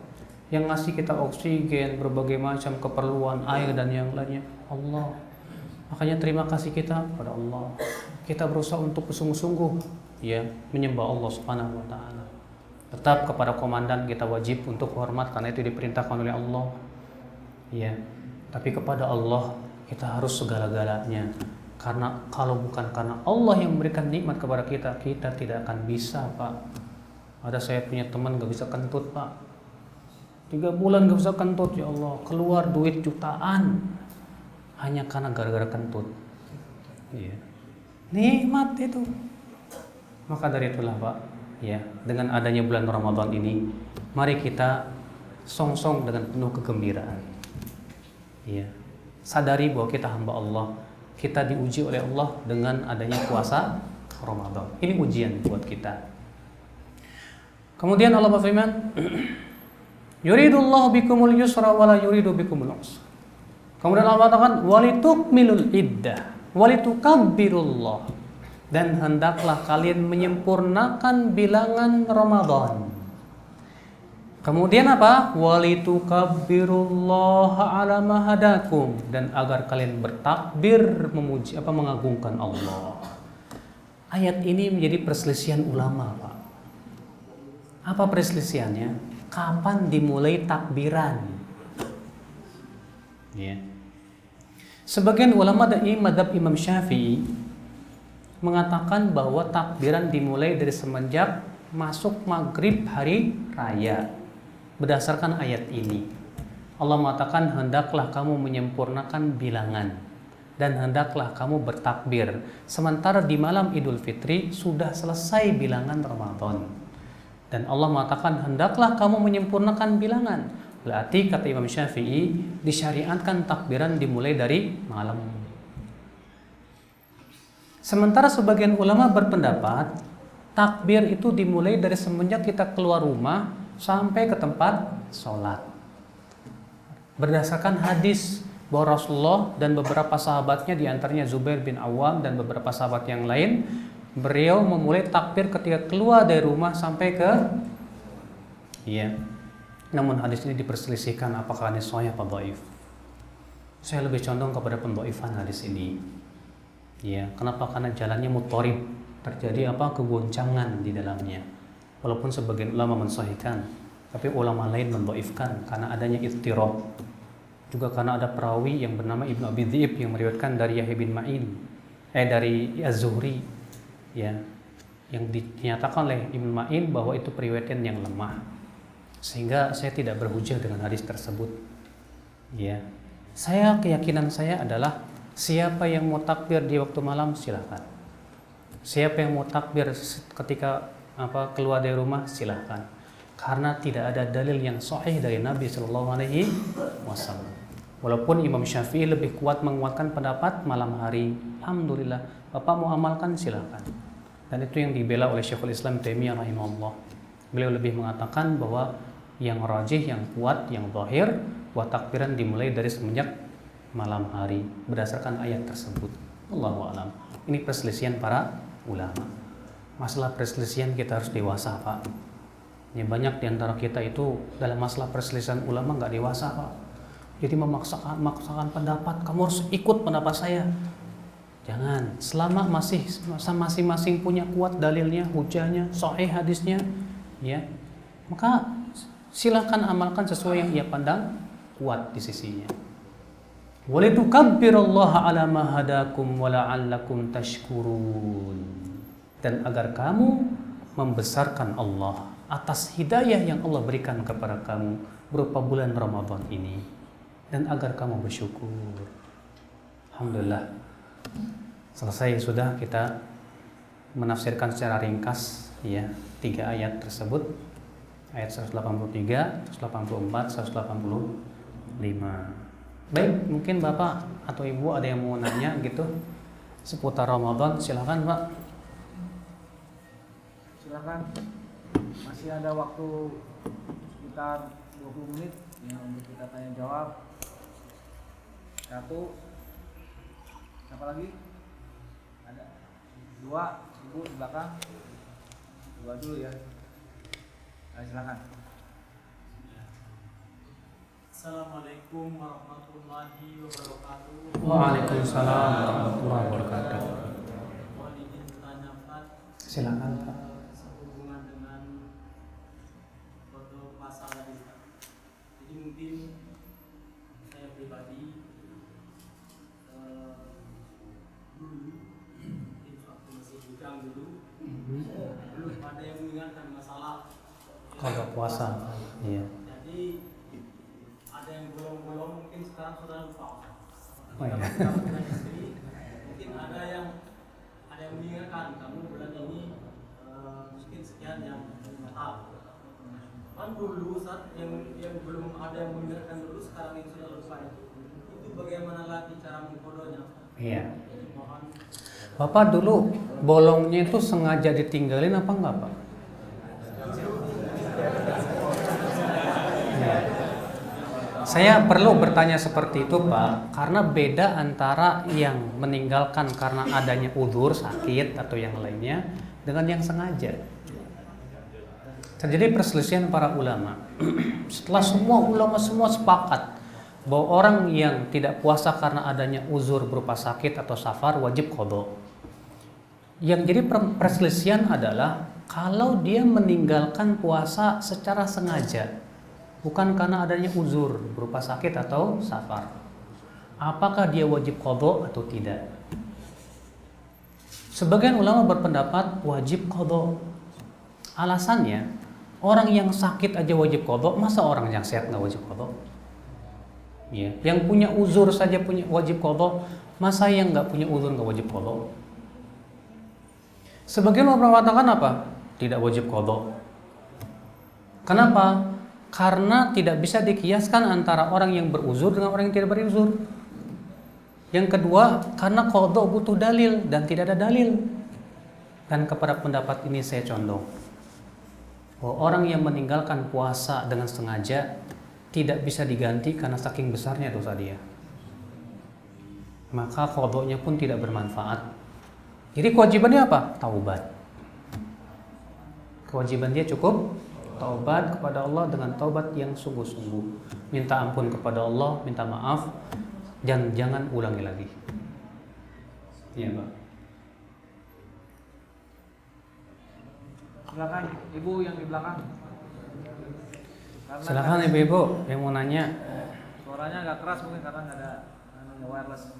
Yang ngasih kita oksigen, berbagai macam keperluan air dan yang lainnya, Allah. Makanya terima kasih kita kepada Allah. Kita berusaha untuk bersungguh-sungguh ya menyembah Allah Subhanahu wa taala. Tetap kepada komandan kita wajib untuk hormat karena itu diperintahkan oleh Allah. Ya. Tapi kepada Allah kita harus segala-galanya. Karena kalau bukan karena Allah yang memberikan nikmat kepada kita, kita tidak akan bisa, Pak. Ada saya punya teman gak bisa kentut, Pak. 3 bulan gak bisa kentut, ya Allah. Keluar duit jutaan hanya karena gara-gara kentut. Iya. Nikmat itu. Maka dari itulah, Pak, ya, dengan adanya bulan Ramadan ini, mari kita song-song dengan penuh kegembiraan. Ya, sadari bahwa kita hamba Allah, kita diuji oleh Allah dengan adanya puasa Ramadan. Ini ujian buat kita. Kemudian Allah berfirman, yuridullahu bikumul yusra wala yuridu bikumul usra. Kemudian Allah katakan, walitukmilul iddah walitukabbirullah, dan hendaklah kalian menyempurnakan bilangan Ramadan. Kemudian apa? Walitukabbirullaha ala ma hadakum, dan agar kalian bertakbir memuji mengagungkan Allah. Ayat ini menjadi perselisihan ulama, Pak. Apa perselisihannya? Kapan dimulai takbiran? Ya. Sebagian ulama dari mazhab Imam Syafi'i mengatakan bahwa takbiran dimulai dari semenjak masuk maghrib hari raya. Berdasarkan ayat ini, Allah mengatakan hendaklah kamu menyempurnakan bilangan dan hendaklah kamu bertakbir. Sementara di malam Idul Fitri sudah selesai bilangan Ramadan. Dan Allah mengatakan hendaklah kamu menyempurnakan bilangan. Berarti kata Imam Syafi'i disyariatkan takbiran dimulai dari malam. Sementara sebagian ulama berpendapat takbir itu dimulai dari semenjak kita keluar rumah sampai ke tempat sholat. Berdasarkan hadis bahwa Rasulullah dan beberapa sahabatnya, diantaranya Zubair bin Awam dan beberapa sahabat yang lain, beliau memulai takbir ketika keluar dari rumah sampai ke Namun hadis ini diperselisihkan apakah ini sahih atau dhaif. Saya lebih condong kepada pendhaifan hadis ini. Ya, kenapa? Karena jalannya mutharib, terjadi kegoncangan di dalamnya. Walaupun sebagian ulama mensahihkan, tapi ulama lain mendhaifkan karena adanya ittirab. Juga karena ada perawi yang bernama Ibnu Abi Dhi'ib yang meriwayatkan dari Yahya bin Ma'in, dari Az-Zuhri, ya, yang dinyatakan oleh Ibnu Ma'in bahwa itu periwayatan yang lemah. Sehingga saya tidak berhujah dengan hadis tersebut. Ya. Keyakinan saya adalah siapa yang mau takbir di waktu malam silakan. Siapa yang mau takbir ketika keluar dari rumah silahkan, karena tidak ada dalil yang sahih dari Nabi Shallallahu Alaihi Wasallam. Walaupun Imam Syafi'i lebih kuat menguatkan pendapat malam hari, alhamdulillah, Bapak mau amalkan silahkan. Dan itu yang dibela oleh Syekhul Islam Taimiyah rahimahullah. Beliau lebih mengatakan bahwa yang rajih, yang kuat, yang zahir, bahwa takbiran dimulai dari semenjak malam hari berdasarkan ayat tersebut. Wallahu a'lam. Ini perselisihan para ulama. Masalah perselisihan kita harus dewasa, Pak. Ya, banyak di antara kita itu dalam masalah perselisihan ulama nggak dewasa, Pak. Jadi memaksakan pendapat, kamu harus ikut pendapat saya. Jangan. Selama masing-masing punya kuat dalilnya, hujahnya, sahih hadisnya, ya, maka silakan amalkan sesuai yang ia pandang kuat di sisinya. Walitukabbirullaha ala ma hadakum wa la'allakum tashkurun. Dan agar kamu membesarkan Allah atas hidayah yang Allah berikan kepada kamu berupa bulan Ramadan ini, dan agar kamu bersyukur. Alhamdulillah. Selesai sudah kita menafsirkan secara ringkas ya 3 ayat tersebut. Ayat 183, 184, 185. Baik, mungkin Bapak atau Ibu ada yang mau nanya gitu seputar Ramadan, silakan Pak. Silakan. Masih ada waktu sekitar 20 menit ya untuk kita tanya jawab. 1. Siapa lagi? Ada. 2, Ibu di belakang. 2 dulu ya. Ayo, silakan. Assalamualaikum warahmatullahi wabarakatuh. Waalaikumsalam warahmatullahi wabarakatuh. Mohon izin bertanya Pak. Silakan Pak. Sehubungan dengan foto masalah ini Pak. Jadi mungkin saya pribadi dulu mungkin waktu masih bujang dulu belum ada yang mengingatkan masalah Kalau puasa, iya. Jadi ada yang bolong-bolong mungkin sekarang sudah lupa. Oh, iya. Bulan istri, mungkin ada yang mengingatkan kamu bulan ini mungkin sekian yang tahap. Kan dulu saat yang belum ada yang mengingatkan dulu, sekarang yang sudah lupa itu bagaimana lagi cara mengkodonya? Iya. Jadi mohon. Bapak dulu bolongnya itu sengaja ditinggalin apa enggak Pak? Saya perlu bertanya seperti itu Pak, karena beda antara yang meninggalkan karena adanya uzur, sakit atau yang lainnya dengan yang sengaja. Terjadi perselisihan para ulama. Setelah semua ulama sepakat bahwa orang yang tidak puasa karena adanya uzur berupa sakit atau safar wajib qadha. Yang jadi perselisihan adalah kalau dia meninggalkan puasa secara sengaja, bukan karena adanya uzur berupa sakit atau safar, apakah dia wajib qadha atau tidak? Sebagian ulama berpendapat wajib qadha. Alasannya, orang yang sakit aja wajib qadha, masa orang yang sehat nggak wajib qadha? Ya, yang punya uzur saja punya wajib qadha, masa yang nggak punya uzur nggak wajib qadha? Sebagian ulama mengatakan apa? Tidak wajib qadha. Kenapa? Karena tidak bisa dikiaskan antara orang yang beruzur dengan orang yang tidak beruzur. Yang kedua, karena qadha butuh dalil dan tidak ada dalil. Dan kepada pendapat ini saya condong bahwa orang yang meninggalkan puasa dengan sengaja tidak bisa diganti karena saking besarnya dosa dia. Maka qadhanya pun tidak bermanfaat. Jadi kewajibannya apa? Taubat. Kewajiban dia cukup taubat kepada Allah dengan taubat yang sungguh-sungguh. Minta ampun kepada Allah, minta maaf, dan jangan ulangi lagi. Iya, Pak. Silakan Ibu yang di belakang. Silakan Ibu-ibu yang mau nanya. Suaranya agak keras mungkin karena nggak ada wireless.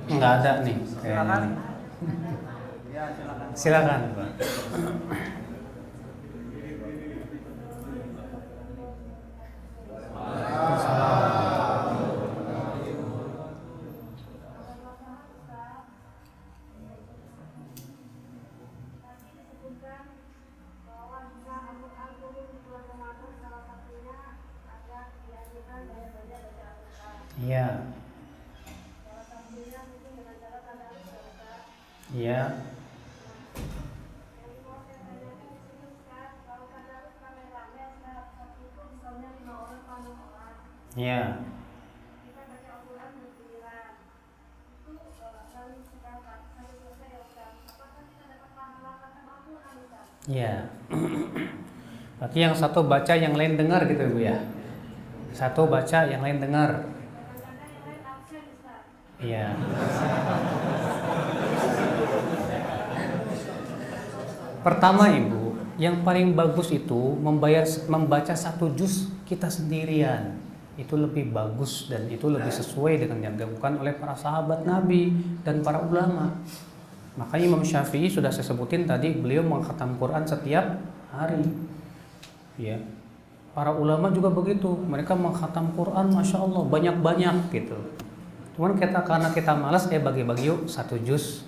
Nggak ada nih. Silakan. Ya, silakan. Silakan, Pak. Iya. Iya. Ya. Ya. Berarti yang satu baca, yang lain dengar gitu Bu ya. Satu baca, yang lain dengar. Iya. Pertama Ibu, yang paling bagus itu membaca satu juz kita sendirian. Itu lebih bagus dan itu lebih sesuai dengan yang dilakukan oleh para sahabat Nabi dan para ulama. Makanya Imam Syafi'i sudah saya sebutin tadi, beliau mengkhatam Quran setiap hari. Ya. Para ulama juga begitu, mereka mengkhatam Quran, masya Allah banyak-banyak gitu. Cuman karena kita malas, bagi-bagi yuk satu juz,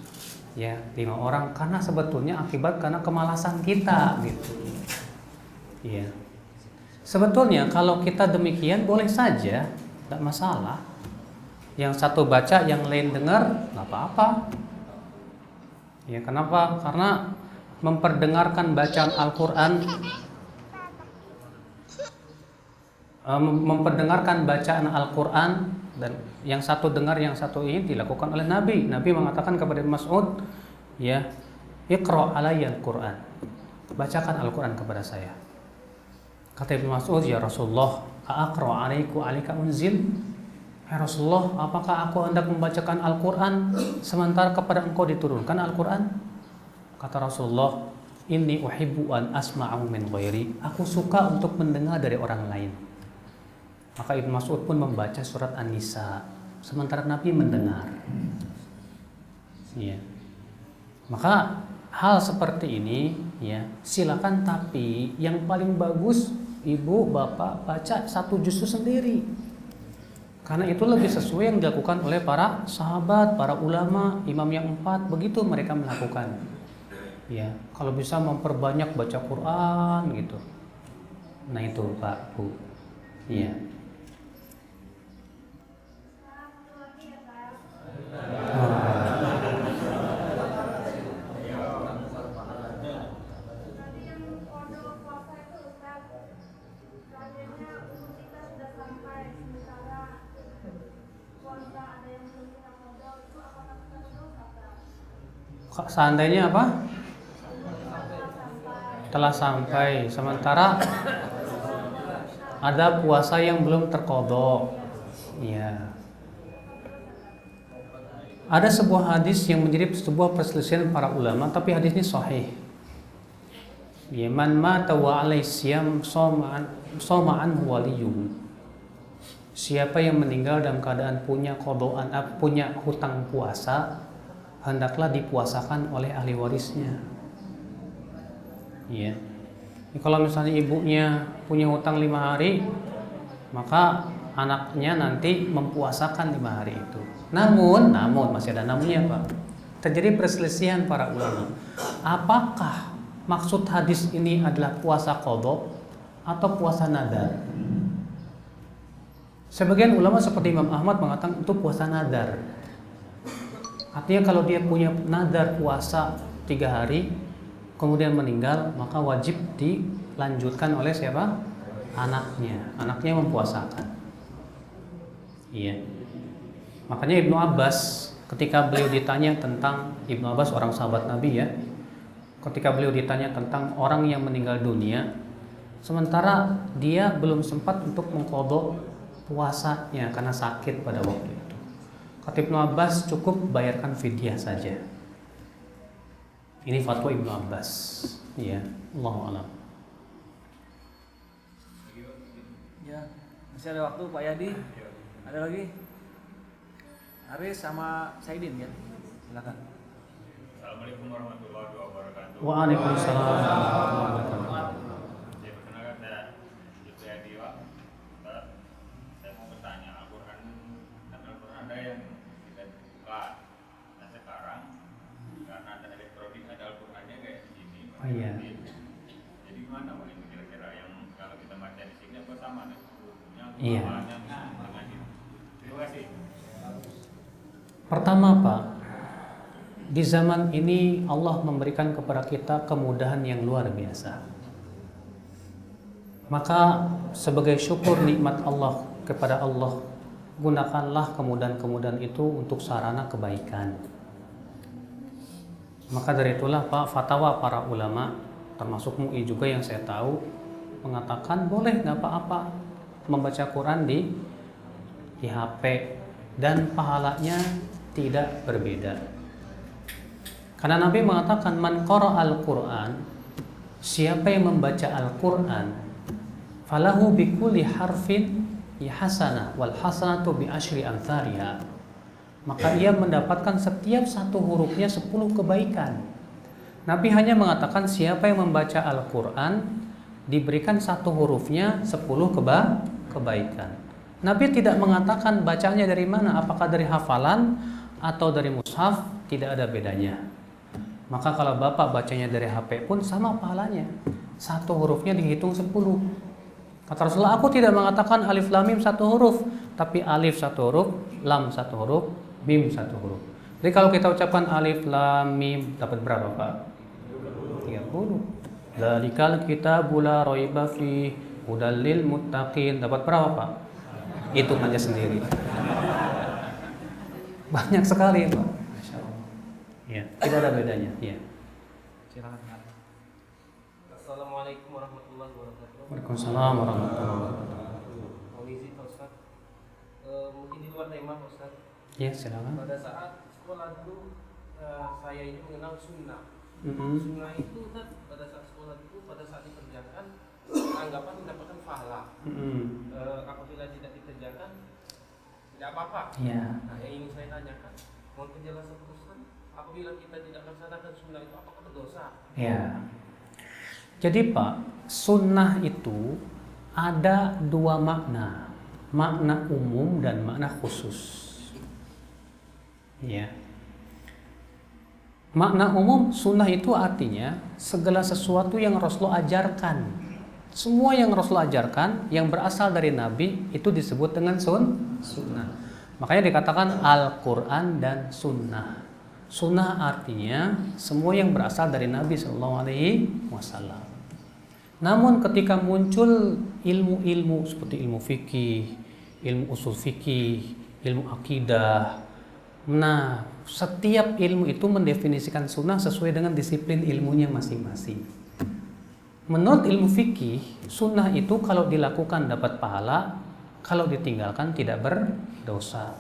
ya 5 orang, karena sebetulnya akibat karena kemalasan kita gitu. Iya. Sebetulnya kalau kita demikian boleh saja, tidak masalah. Yang satu baca, yang lain dengar, nggak apa-apa. Ya kenapa? Karena memperdengarkan bacaan Al-Quran, memperdengarkan bacaan Al-Quran, dan yang satu dengar, yang satu ini dilakukan oleh Nabi. Nabi mengatakan kepada Mas'ud, ya, Iqra' alayya Al-Quran, bacakan Al-Quran kepada saya. Kata Ibnu Mas'ud, ya Rasulullah, a'aqra' alika unzil? Ya Rasulullah, apakah aku hendak membacakan Al-Quran sementara kepada engkau diturunkan Al-Quran? Kata Rasulullah, inni uhibbu an asma'u min ghairi, aku suka untuk mendengar dari orang lain. Maka Ibnu Mas'ud pun membaca surat An-Nisa sementara Nabi mendengar. Ya. Maka hal seperti ini, ya silakan, tapi yang paling bagus ibu bapak baca satu juz sendiri. Karena itu lebih sesuai yang dilakukan oleh para sahabat, para ulama, imam yang 4, begitu mereka melakukan. Ya, kalau bisa memperbanyak baca Quran gitu. Nah itu Pak, Bu. Iya. Seandainya apa? Telah sampai, sementara ada puasa yang belum terqadha. Ya. Ada sebuah hadis yang menjadi sebuah perselisihan para ulama, tapi hadis ini sahih. Ya, man mata wa alaihi siyam shoma anhu waliyuhu. Siapa yang meninggal dalam keadaan punya qadaan, punya hutang puasa, hendaklah dipuasakan oleh ahli warisnya. Ya. Kalau misalnya ibunya punya hutang 5 hari, maka anaknya nanti mempuasakan 5 hari itu. Namun masih ada namunnya Pak. Terjadi perselisihan para ulama. Apakah maksud hadis ini adalah puasa qadha atau puasa nadar? Sebagian ulama seperti Imam Ahmad mengatakan itu puasa nadar. Artinya kalau dia punya nadar puasa 3 hari, kemudian meninggal, maka wajib dilanjutkan oleh siapa? Anaknya mempuasakan. Iya. Makanya Ibnu Abbas, ketika beliau ditanya tentang, Ibnu Abbas orang sahabat Nabi ya, ketika beliau ditanya tentang orang yang meninggal dunia, sementara dia belum sempat untuk mengqadha puasanya karena sakit pada waktu itu. Kata Ibnu Abbas, cukup bayarkan fidyah saja. Ini fatwa Ibnu Abbas. Ya, Allahu a'lam. Ya, masih ada waktu Pak Yadi. Ada lagi? Aris sama Saidin ya. Silakan. Assalamualaikum warahmatullahi wabarakatuh. Waalaikumsalam warahmatullahi wabarakatuh. Saya perkenalkan saya Yusuf Yadi Pak. Saya mau bertanya, Al-Quran ada yang kita buka. Nah sekarang karena ada elektronik, ada Al-Qurannya kayak gini. Oh iya. Jadi gimana Pak ini kira-kira yang kalau kita baca di sini apa sama nih? Iya. Dengan itu. Terima kasih. Pertama Pak, di zaman ini Allah memberikan kepada kita kemudahan yang luar biasa. Maka sebagai syukur nikmat Allah kepada Allah. Gunakanlah kemudahan-kemudahan itu untuk sarana kebaikan. Maka dari itulah Pak, fatwa para ulama termasuk MUI juga yang saya tahu mengatakan boleh, nggak apa-apa membaca Quran di HP dan pahalanya tidak berbeda. Karena Nabi mengatakan man qara'al Quran, siapa yang membaca Al-Quran, falahu bikulli harfin hasanah wal hasanatu bi asyri amthaliha, maka ia mendapatkan setiap satu hurufnya 10 kebaikan. Nabi hanya mengatakan siapa yang membaca Al-Quran diberikan satu hurufnya 10 kebaikan. Nabi tidak mengatakan bacanya dari mana, apakah dari hafalan atau dari mushaf, tidak ada bedanya. Maka kalau Bapak bacanya dari HP pun sama pahalanya, satu hurufnya dihitung 10. Kata Rasulullah, aku tidak mengatakan alif lam mim satu huruf, tapi alif satu huruf, lam satu huruf, mim satu huruf. Jadi kalau kita ucapkan alif lam mim dapat berapa Pak? 30. Dzalikal kitabul la raiba fi hudal lil muttaqin dapat berapa Pak? Hitung aja sendiri. Banyak sekali Pak. Masya Allah. Ya, tidak ada bedanya. Ya. Silakan. Assalamualaikum warahmatullahi wabarakatuh. Waalaikumsalam warahmatullahi wabarakatuh. Mohon izin Pak Ustaz. Mungkin di luar tema Pak Ustaz. Ya, silakan. Pada saat sekolah dulu saya ini mengenal sunnah. Mm-hmm. Sunnah itu Ustaz, pada saat sekolah itu pada saat dikerjakan anggapan mendapatkan pahala. Mm-hmm. Apabila tidak dikerjakan tidak apa-apa. Ya. Nah, yang ingin saya tanyakan, mohon penjelasan Ustaz, apabila kita tidak melaksanakan sunnah itu apakah berdosa? Ya. Jadi Pak, sunnah itu ada dua makna, makna umum dan makna khusus. Ya. Makna umum sunnah itu artinya segala sesuatu yang Rasulullah ajarkan. Semua yang Rasulullah ajarkan yang berasal dari Nabi itu disebut dengan sunnah. Makanya dikatakan Al-Quran dan sunnah. Sunnah artinya semua yang berasal dari Nabi SAW. Namun ketika muncul ilmu-ilmu seperti ilmu fikih, ilmu usul fikih, ilmu akidah, nah setiap ilmu itu mendefinisikan sunnah sesuai dengan disiplin ilmunya masing-masing. Menurut ilmu fikih, sunnah itu kalau dilakukan dapat pahala, kalau ditinggalkan tidak berdosa.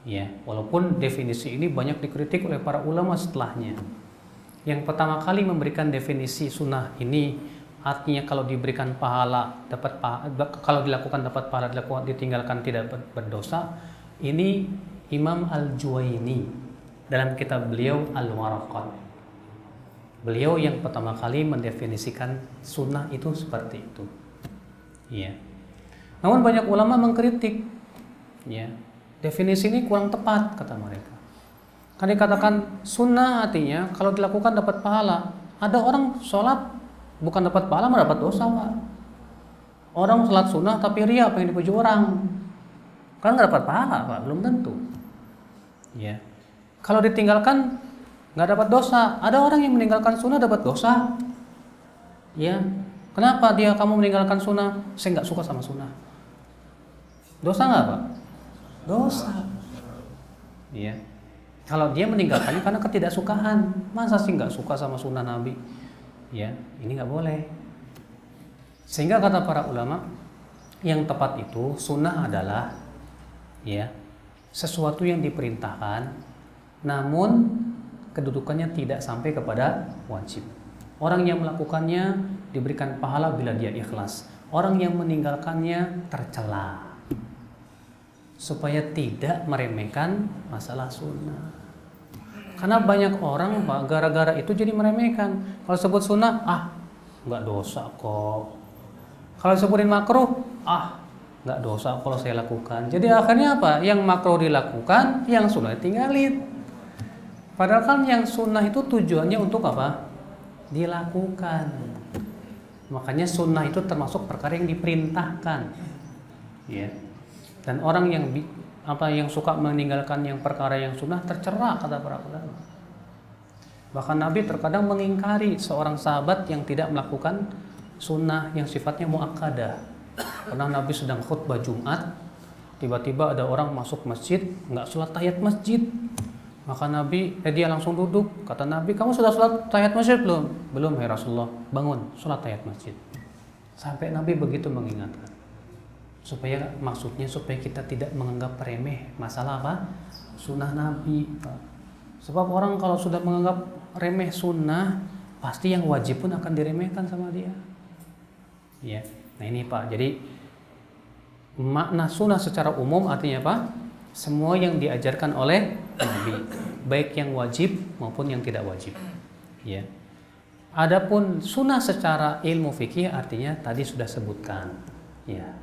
Ya, walaupun definisi ini banyak dikritik oleh para ulama setelahnya. Yang pertama kali memberikan definisi sunnah ini artinya kalau diberikan pahala dapat pahala, kalau dilakukan dapat pahala, ditinggalkan tidak berdosa. Ini Imam Al-Juwaini dalam kitab beliau Al-Waraqat. Beliau yang pertama kali mendefinisikan sunnah itu seperti itu. Ya. Namun banyak ulama mengkritik, ya, definisi ini kurang tepat kata mereka. Kan dikatakan sunnah artinya kalau dilakukan dapat pahala. Ada orang sholat bukan dapat pahala malah dapat dosa Pak. Orang sholat sunnah tapi ria pengen dipuji orang, kan nggak dapat pahala Pak, belum tentu. Ya. Kalau ditinggalkan nggak dapat dosa. Ada orang yang meninggalkan sunnah dapat dosa. Ya. Kenapa kamu meninggalkan sunnah? Saya nggak suka sama sunnah. Dosa nggak Pak? Dosa. Ya. Kalau dia meninggalkannya karena ketidaksukaan, masa sih nggak suka sama sunnah Nabi? Ya, ini nggak boleh. Sehingga kata para ulama, yang tepat itu sunnah adalah ya sesuatu yang diperintahkan, namun kedudukannya tidak sampai kepada wajib. Orang yang melakukannya diberikan pahala bila dia ikhlas. Orang yang meninggalkannya tercela. Supaya tidak meremehkan masalah sunnah. Karena banyak orang Pak, gara-gara itu jadi meremehkan. Kalau sebut sunnah, nggak dosa kok. Kalau sebutin makruh, nggak dosa kalau saya lakukan. Jadi akhirnya apa? Yang makruh dilakukan, yang sunnah tinggalin. Padahal kan yang sunnah itu tujuannya untuk apa? Dilakukan. Makanya sunnah itu termasuk perkara yang diperintahkan. Ya. Dan orang yang suka meninggalkan yang perkara yang sunnah tercela kata para ulama. Bahkan Nabi terkadang mengingkari seorang sahabat yang tidak melakukan sunnah yang sifatnya muakkadah. Pernah Nabi sedang khutbah Jumat, tiba-tiba ada orang masuk masjid, nggak sholat tahiyat masjid. Maka dia langsung duduk. Kata Nabi, kamu sudah sholat tahiyat masjid belum? Belum ya Rasulullah. Bangun, sholat tahiyat masjid. Sampai Nabi begitu mengingatkan. Maksudnya supaya kita tidak menganggap remeh masalah apa? Sunnah Nabi, Pak. Sebab orang kalau sudah menganggap remeh sunnah, pasti yang wajib pun akan diremehkan sama dia. Ya. Nah ini Pak, jadi makna sunnah secara umum artinya apa? Semua yang diajarkan oleh Nabi, baik yang wajib maupun yang tidak wajib. Ya. Adapun sunnah secara ilmu fikih artinya tadi sudah sebutkan. Ya.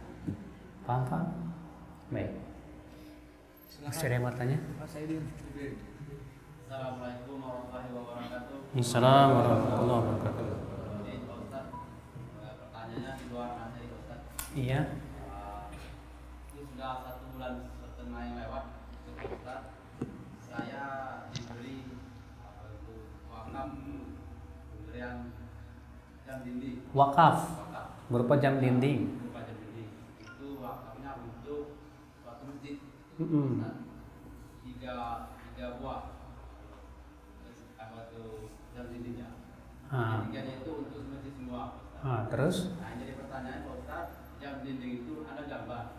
Paham Pak? Baik. Masih ada yang mau tanya? Pak Saidin. Assalamualaikum warahmatullahi wabarakatuh. Assalamualaikum warahmatullahi wabarakatuh. Ini Pak Ustaz, pertanyaannya di luar materi Ustaz. Iya. Ini sudah 1 bulan setengah yang lewat, Ustaz. Saya diberi wakaf pemberian jam dinding. Wakaf Wakaf. berupa jam dinding. Berupa jam dinding. Itu wakafnya untuk suatu masjid. Tiga buah. Apa itu jam dindingnya? Tiganya itu untuk masjid semua. Terus? Nah, jadi pertanyaan Pak Ustaz, jam dinding itu ada gambar.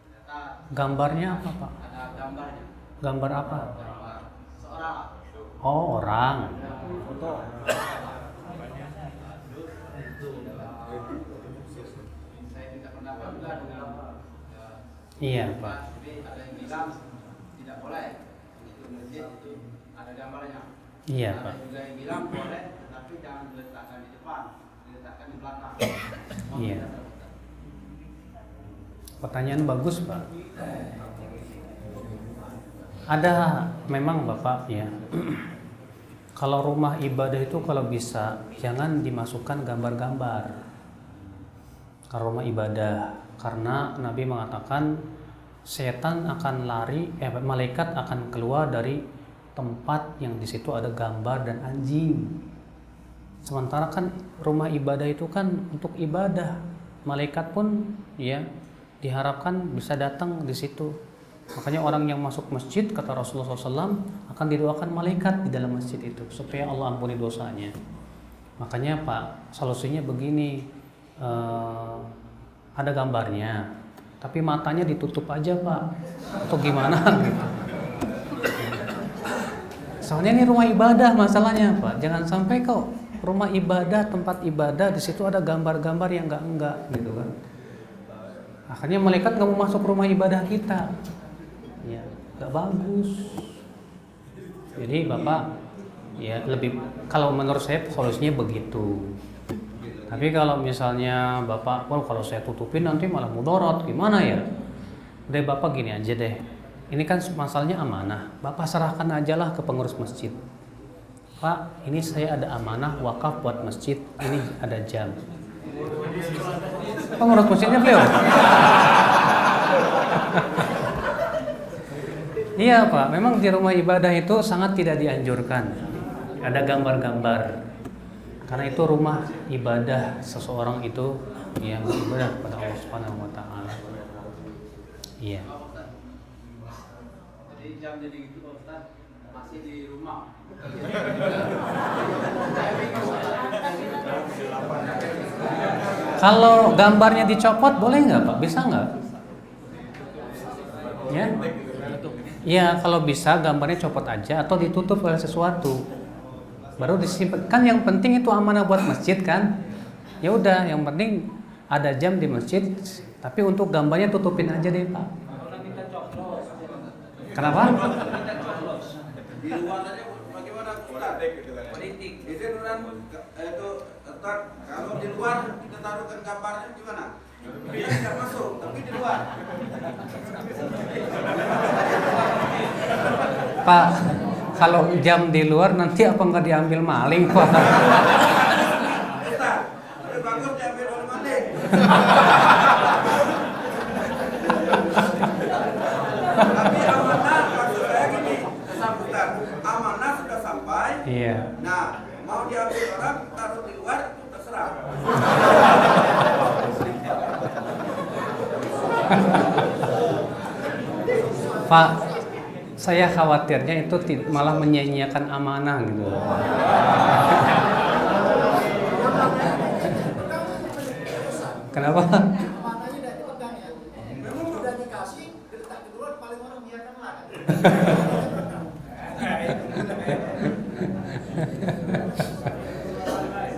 Ternyata Gambarnya apa Pak? ada gambarnya. Gambar apa? Gambar seorang. Oh, orang. Foto. Saya minta pendapat juga dengan Iya Pak. tapi ada yang bilang tidak boleh. Itu masjid itu ada gambarnya. Iya Ada Pak. juga yang bilang boleh, tapi jangan diletakkan di depan, diletakkan di belakang. Iya. Pertanyaan bagus Pak. Ada memang Bapak ya. Kalau rumah ibadah itu kalau bisa jangan dimasukkan gambar-gambar. Kalau rumah ibadah, karena Nabi mengatakan setan akan lari, malaikat akan keluar dari tempat yang di situ ada gambar dan anjing. Sementara kan rumah ibadah itu kan untuk ibadah. Malaikat pun ya diharapkan bisa datang di situ. Makanya orang yang masuk masjid kata Rasulullah SAW akan didoakan malaikat di dalam masjid itu supaya Allah ampuni dosanya. Makanya Pak, solusinya begini, ada gambarnya, tapi matanya ditutup aja Pak, atau gimana gitu. Soalnya ini rumah ibadah masalahnya Pak, jangan sampai kok rumah ibadah, tempat ibadah di situ ada gambar-gambar yang enggak gitu kan. Akhirnya malaikat nggak mau masuk rumah ibadah kita. Ya, nggak bagus. Jadi Bapak ya lebih, kalau menurut saya solusinya begitu. Tapi kalau misalnya Bapak, kalau saya tutupin nanti malah mudarat, gimana ya? Udah Bapak gini aja deh. Ini kan masalahnya amanah. Bapak serahkan aja lah ke pengurus masjid. Pak, ini saya ada amanah wakaf buat masjid. Ini ada jam. Pengurus masjidnya beliau. Iya Pak, memang di rumah ibadah itu sangat tidak dianjurkan ada gambar-gambar, karena itu rumah ibadah seseorang itu yang beribadah kepada Allah Subhanahu Wa Taala. Iya. Jadi jam dinding itu Pak Ustaz masih di rumah. Kalau gambarnya dicopot boleh nggak Pak? Bisa nggak? Ya? Iya, kalau bisa gambarnya copot aja atau ditutup oleh sesuatu. Baru disimpan. Kan yang penting itu amanah buat masjid kan? Ya udah, yang penting ada jam di masjid, tapi untuk gambarnya tutupin aja deh Pak. Kenapa? Di luar saja bagaimana Ustaz? Politik. Itu Ustaz, kalau di luar kita taruhkan gambarnya gimana? Dia tidak masuk, tapi di luar. Pak, kalau jam di luar nanti apa nggak diambil maling Pak? Ustaz, lebih bagus diambil oleh maling. Tapi amanah maksud saya gini, Ustaz, amanah sudah sampai. Iya. Nah, mau diambil orang taruh di luar itu terserah. Pak, saya khawatirnya itu malah menyia-nyiakan amanah gitu. Kenapa?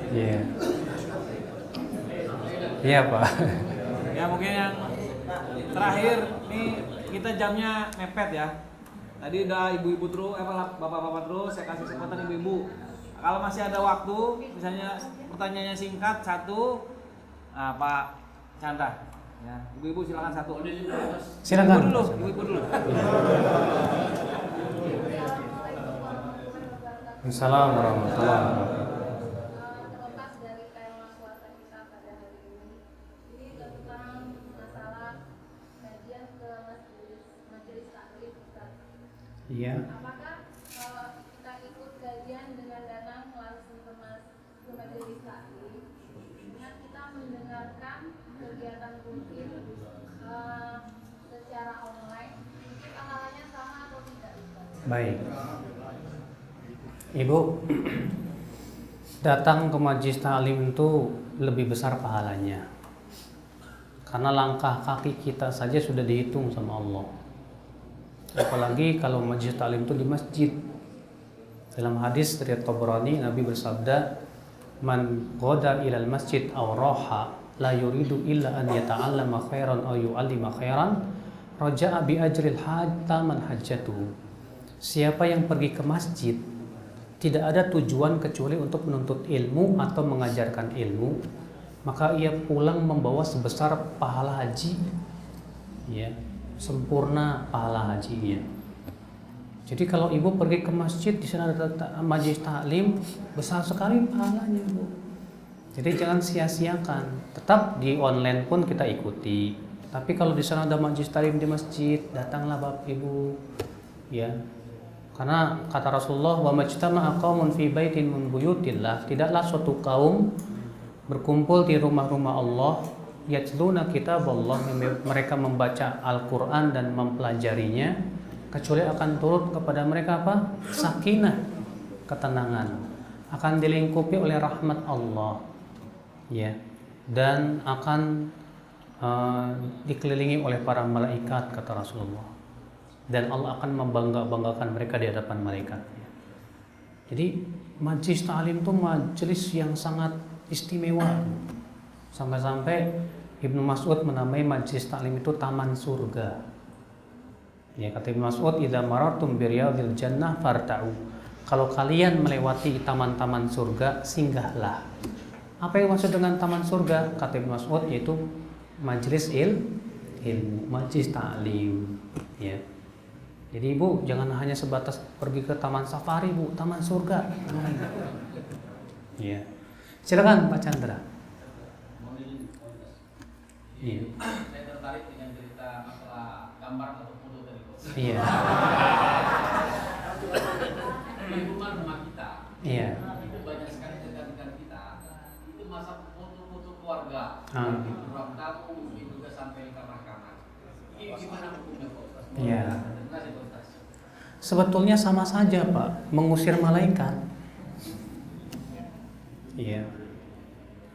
Iya. Iya, Pak. Ya mungkin yang terakhir nih kita jamnya mepet ya. Tadi udah ibu-ibu terus, bapak-bapak terus, saya kasih kesempatan ibu-ibu. Kalau masih ada waktu, misalnya pertanyaannya singkat satu, nah, Pak Chandra, ya ibu-ibu silakan satu. Silakan. Ibu-ibu dulu. Assalamualaikum warahmatullahi wabarakatuh. Terlepas dari tema puasa kita pada hari ini tentang masalah kajian ke majelis taklim Ustaz. Iya. Apakah kalau kita ikut kajian dengan datang langsung ke majelis taklim, dengan kita mendengarkan kegiatan rutin secara online, itu pahalanya sama atau tidak Ustaz? Baik. Ibu, datang ke majelis taklim itu lebih besar pahalanya. Karena langkah kaki kita saja sudah dihitung sama Allah. Apalagi kalau majelis taklim itu di masjid. Dalam hadis dari Tabrani, Nabi bersabda, "Man ghada ilal masjid aw raha la yuridu illa an yata'allama khairan aw yu'allima khairan, raja'a bi ajril hajj taman hajjatuhu." Siapa yang pergi ke masjid tidak ada tujuan kecuali untuk menuntut ilmu atau mengajarkan ilmu, maka ia pulang membawa sebesar pahala haji, ya, sempurna pahala hajinya. Jadi kalau ibu pergi ke masjid, di sana ada majelis taklim, besar sekali pahalanya, Bu. Jadi jangan sia-siakan. Tetap di online pun kita ikuti. Tapi kalau di sana ada majelis taklim di masjid, datanglah Bapak Ibu, ya. Karena kata Rasulullah, wa majtama'a qaumun fi baitin min buyutillah, tidaklah suatu kaum berkumpul di rumah-rumah Allah, yatluna kitaballah, mereka membaca Al-Qur'an dan mempelajarinya, kecuali akan turut kepada mereka apa? Sakinah, ketenangan. Akan dilingkupi oleh rahmat Allah. Ya. Dan akan dikelilingi oleh para malaikat, kata Rasulullah. Dan Allah akan membangga-banggakan mereka di hadapan malaikat. Jadi majelis ta'lim itu majelis yang sangat istimewa. Sampai-sampai Ibnu Mas'ud menamai majelis ta'lim itu taman surga. Ya, kata Ibnu Mas'ud, "Idza marartum bi riyadil jannah farta'u." Kalau kalian melewati taman-taman surga, singgahlah. Apa yang maksud dengan taman surga? Kata Ibnu Mas'ud, yaitu majelis ilmu, majelis ta'lim, ya. Jadi Ibu jangan hanya sebatas pergi ke taman safari, Bu, taman surga. Iya. Silakan Pak Chandra. Iya. Saya tertarik dengan cerita masalah gambar atau foto tadi. Iya. Rumah kita. Iya. Itu banyak sekali rekan-rekan kita. Itu masa foto-foto keluarga. Ruang tamu, juga sampai kamar-kamar. Ini gimana hukumnya Pak Ustaz? Iya. Sebetulnya sama saja Pak, mengusir malaikat. Iya.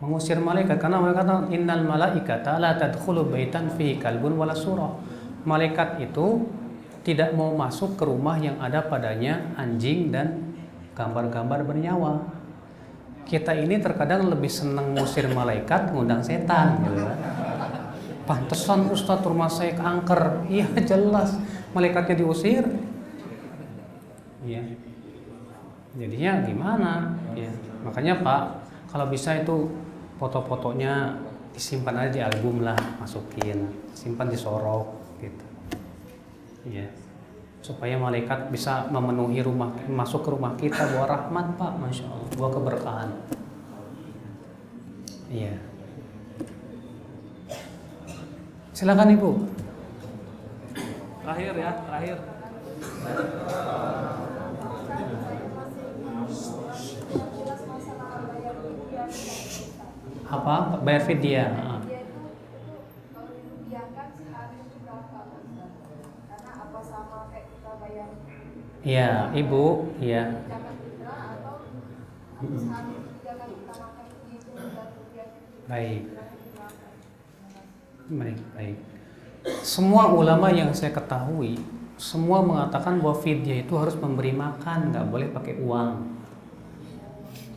Mengusir malaikat karena mereka kata innal malaikata la tadkhulu baitan fihi kalbun wala surah. Malaikat itu tidak mau masuk ke rumah yang ada padanya anjing dan gambar-gambar bernyawa. Kita ini terkadang lebih senang mengusir malaikat ngundang setan gitu kan. Pantesan Ustadz rumah saya keangker. Iya jelas, malaikatnya diusir. Ya, jadinya gimana? Ya, makanya Pak, kalau bisa itu foto-fotonya disimpan aja di album lah, masukin, simpan di sorok, gitu. Ya, supaya malaikat bisa memenuhi rumah, masuk ke rumah kita bawa rahmat Pak, masya Allah, bawa keberkahan. Iya. Silakan Ibu. Terakhir ya, terakhir. Apa? Bayar fidyah. Dia itu kalau dirupiahkan sehari Iya, Ibu, iya. zakat fitrah atau harus 3 kali kita makan itu dan rupiah Baik. Baik. Semua ulama yang saya ketahui, semua mengatakan bahwa fidyah itu harus memberi makan, nggak boleh pakai uang.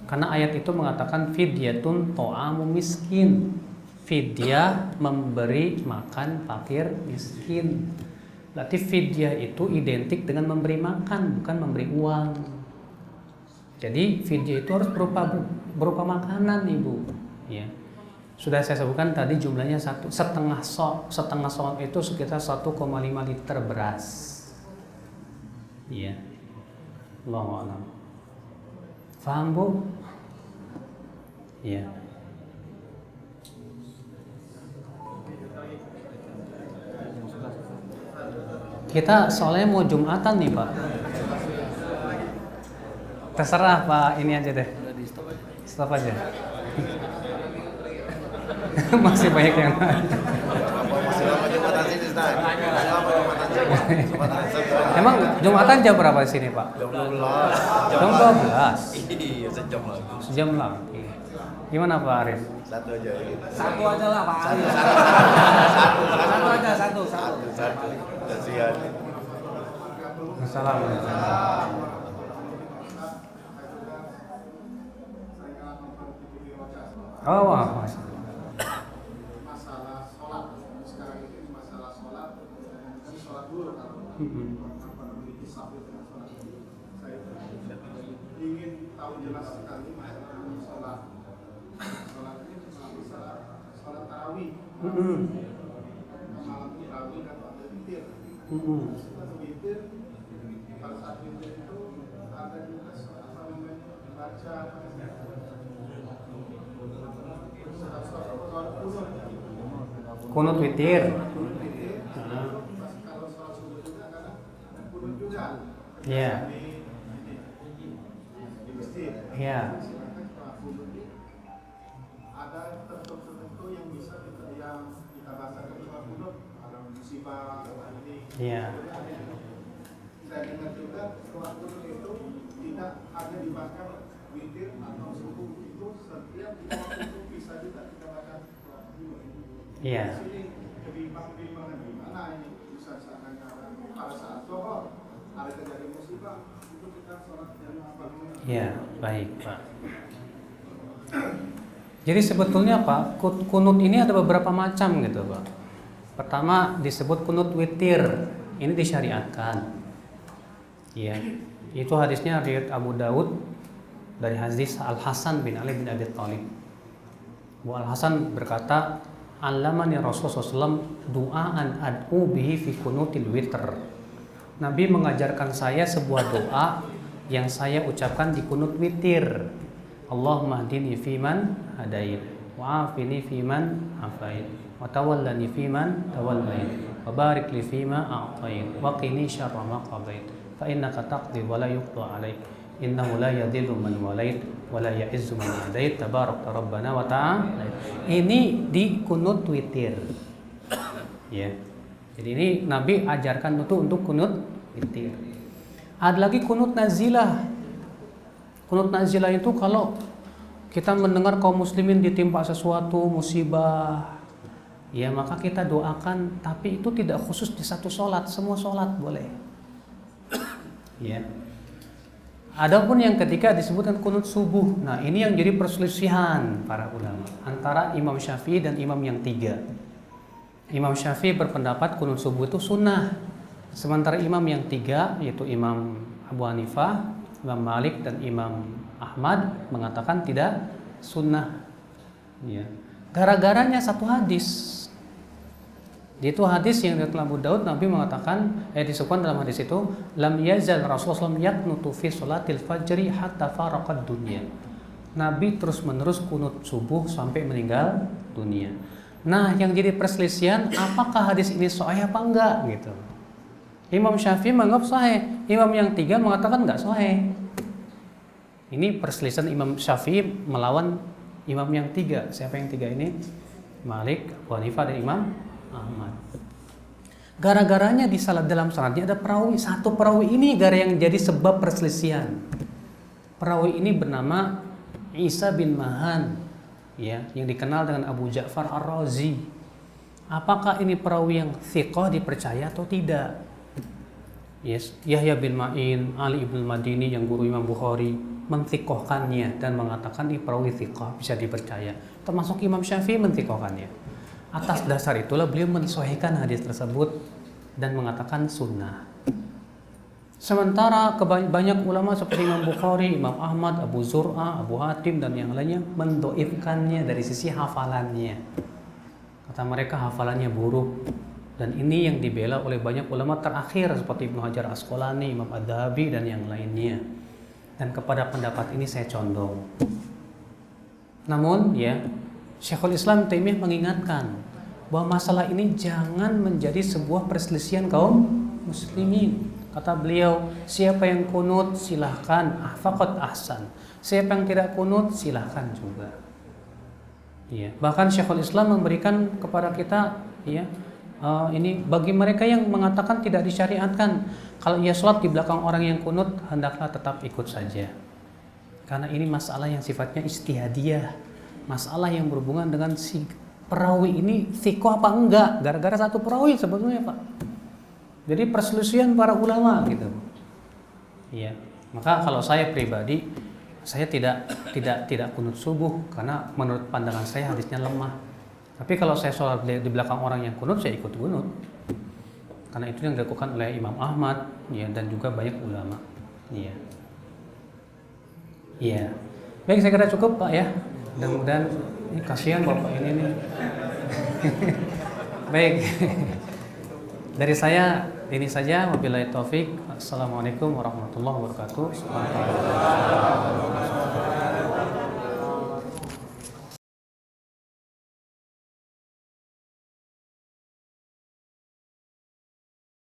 Karena ayat itu mengatakan fidyatun to'amu miskin. Fidyah memberi makan fakir miskin. Berarti fidyah itu identik dengan memberi makan, bukan memberi uang. Jadi fidyah itu harus berupa makanan, Ibu. Ya. Sudah saya sebutkan tadi jumlahnya setengah sok itu sekitar 1,5 liter beras. Iya. Allahu a'lam. Paham, Bu? Iya. Kita soalnya mau Jumatan nih, Pak. Terserah, Pak, ini aja deh. Stop aja. Masih banyak yang lain. Emang Jumatan jam berapa di sini, Pak? Jam 12. Jam 12. Iya, sejam lagi. Sejam lagi. Gimana Pak Arif? Satu aja. Satu aja lah Pak Ali. Satu. Kasihan. Assalamualaikum. Oh, wah. Masalah sholat sekarang ini masalah sholat dulu kalau disabit dengan sholat dulu. Saya ingin tahu jelas sekali masalah sholat ini masalah sholat tarawih. Malam tarawih dan pada witir. Witir pada saat witir itu ada juga apa namanya baca Kunut witir. Iya. Iya. Ada tertentu yang bisa kita bacakan sholat kunut, ada musibah ini. Iya. Saya dengar juga sholat kunut itu tidak hanya dibaca witir atau subuh, itu setiap waktu itu bisa juga kita baca sholat kunut. Iya. Di sini kebimbangan di mana ini bisa pada saat zuhur ada terjadi musibah itu kita sholat yang apa namanya? Iya, baik Pak. Jadi sebetulnya Pak, kunut ini ada beberapa macam gitu Pak. Pertama disebut kunut witir, ini disyariatkan. Iya, itu hadisnya riwayat Abu Daud dari hadis Al Hasan bin Ali bin Abi Thalib. Bu Al Hasan berkata, "Allamani Rasulullah SAW du'aan ad'u bihi fi kunutil witr." Nabi mengajarkan saya sebuah doa yang saya ucapkan di kunut witir. Allahumma hdini fiman hadait, wa afini fiman afait, wa tawallani fiman tawallait, wa barik li fima a'tait, wa qini syarra ma qadait, fa innaka taqdi wa la yuqda 'alaik, innahu la yadhillu man walait wa la ya'izzu man adait, tabarakta rabbana wa ta'ala. Ini di kunut witir. Ya. Jadi ini Nabi ajarkan untuk kunut witir. Ada lagi kunut nazilah. Kunut nazilah itu kalau kita mendengar kaum muslimin ditimpa sesuatu musibah, ya maka kita doakan, tapi itu tidak khusus di satu sholat, semua sholat boleh. Ya. Adapun yang ketika disebutkan kunut subuh, nah ini yang jadi perselisihan para ulama antara Imam Syafi'i dan imam yang tiga. Imam Syafi'i berpendapat kunut subuh itu sunnah, sementara imam yang tiga yaitu Imam Abu Hanifah, Imam Malik dan Imam Ahmad mengatakan tidak sunnah. Ya. Gara-garanya satu hadis. Itu hadis yang diriwayatkan Abu Daud, Nabi mengatakan, disebutkan dalam hadis itu, lam yazal Rasulullah SAW yaqnutu fi sholatil fajri hatta faraqad dunya. Nabi terus-menerus kunut subuh sampai meninggal dunia. Nah, yang jadi perselisihan, apakah hadis ini sahih apa enggak gitu. Imam Syafi'i menganggap sahih, imam yang tiga mengatakan enggak sahih. Ini perselisihan Imam Syafi'i melawan imam yang tiga. Siapa yang tiga ini? Malik, Abu Hanifah dan Imam Ahmad. Gara-garanya dalam sanadnya ada perawi. Satu perawi ini gara yang jadi sebab perselisihan. Perawi ini bernama Isa bin Mahan, ya, yang dikenal dengan Abu Ja'far Ar-Razi. Apakah ini perawi yang thiqah, dipercaya atau tidak? Yes, Yahya bin Ma'in, Ali ibn Madini yang guru Imam Bukhari menthiqahkannya dan mengatakan ini perawi thiqah, bisa dipercaya. Termasuk Imam Syafi'i menthiqahkannya. Atas dasar itulah beliau mensahihkan hadis tersebut dan mengatakan sunnah. Sementara banyak ulama seperti Imam Bukhari, Imam Ahmad, Abu Zur'ah, Abu Hatim dan yang lainnya mendoifkannya dari sisi hafalannya. Kata mereka hafalannya buruk. Dan ini yang dibela oleh banyak ulama terakhir seperti Ibnu Hajar Asqalani, Imam Ad-Dhahabi dan yang lainnya. Dan kepada pendapat ini saya condong. Namun ya, Syekhul Islam Taimiyah mengingatkan bahwa masalah ini jangan menjadi sebuah perselisihan kaum muslimin. Kata beliau, siapa yang kunut silahkan, faqad ahsan. Siapa yang tidak kunut silahkan juga. Ya, bahkan Syekhul Islam memberikan kepada kita, ya, ini bagi mereka yang mengatakan tidak disyariatkan, kalau ia sholat di belakang orang yang kunut hendaklah tetap ikut saja. Karena ini masalah yang sifatnya ijtihadiyah, masalah yang berhubungan dengan si perawi ini thiqah apa enggak, gara-gara satu perawi sebetulnya Pak. Jadi perselisihan para ulama gitu. Iya. Maka kalau saya pribadi, saya tidak kunut subuh karena menurut pandangan saya hadisnya lemah. Tapi kalau saya sholat di belakang orang yang kunut, saya ikut kunut. Karena itu yang dilakukan oleh Imam Ahmad, ya, dan juga banyak ulama. Iya. Iya. Baik, saya kira cukup Pak ya. Mudah-mudahan ini kasihan Bapak ini nih. Baik. Dari saya ini saja. Wabillahi taufik. Assalamualaikum warahmatullahi wabarakatuh.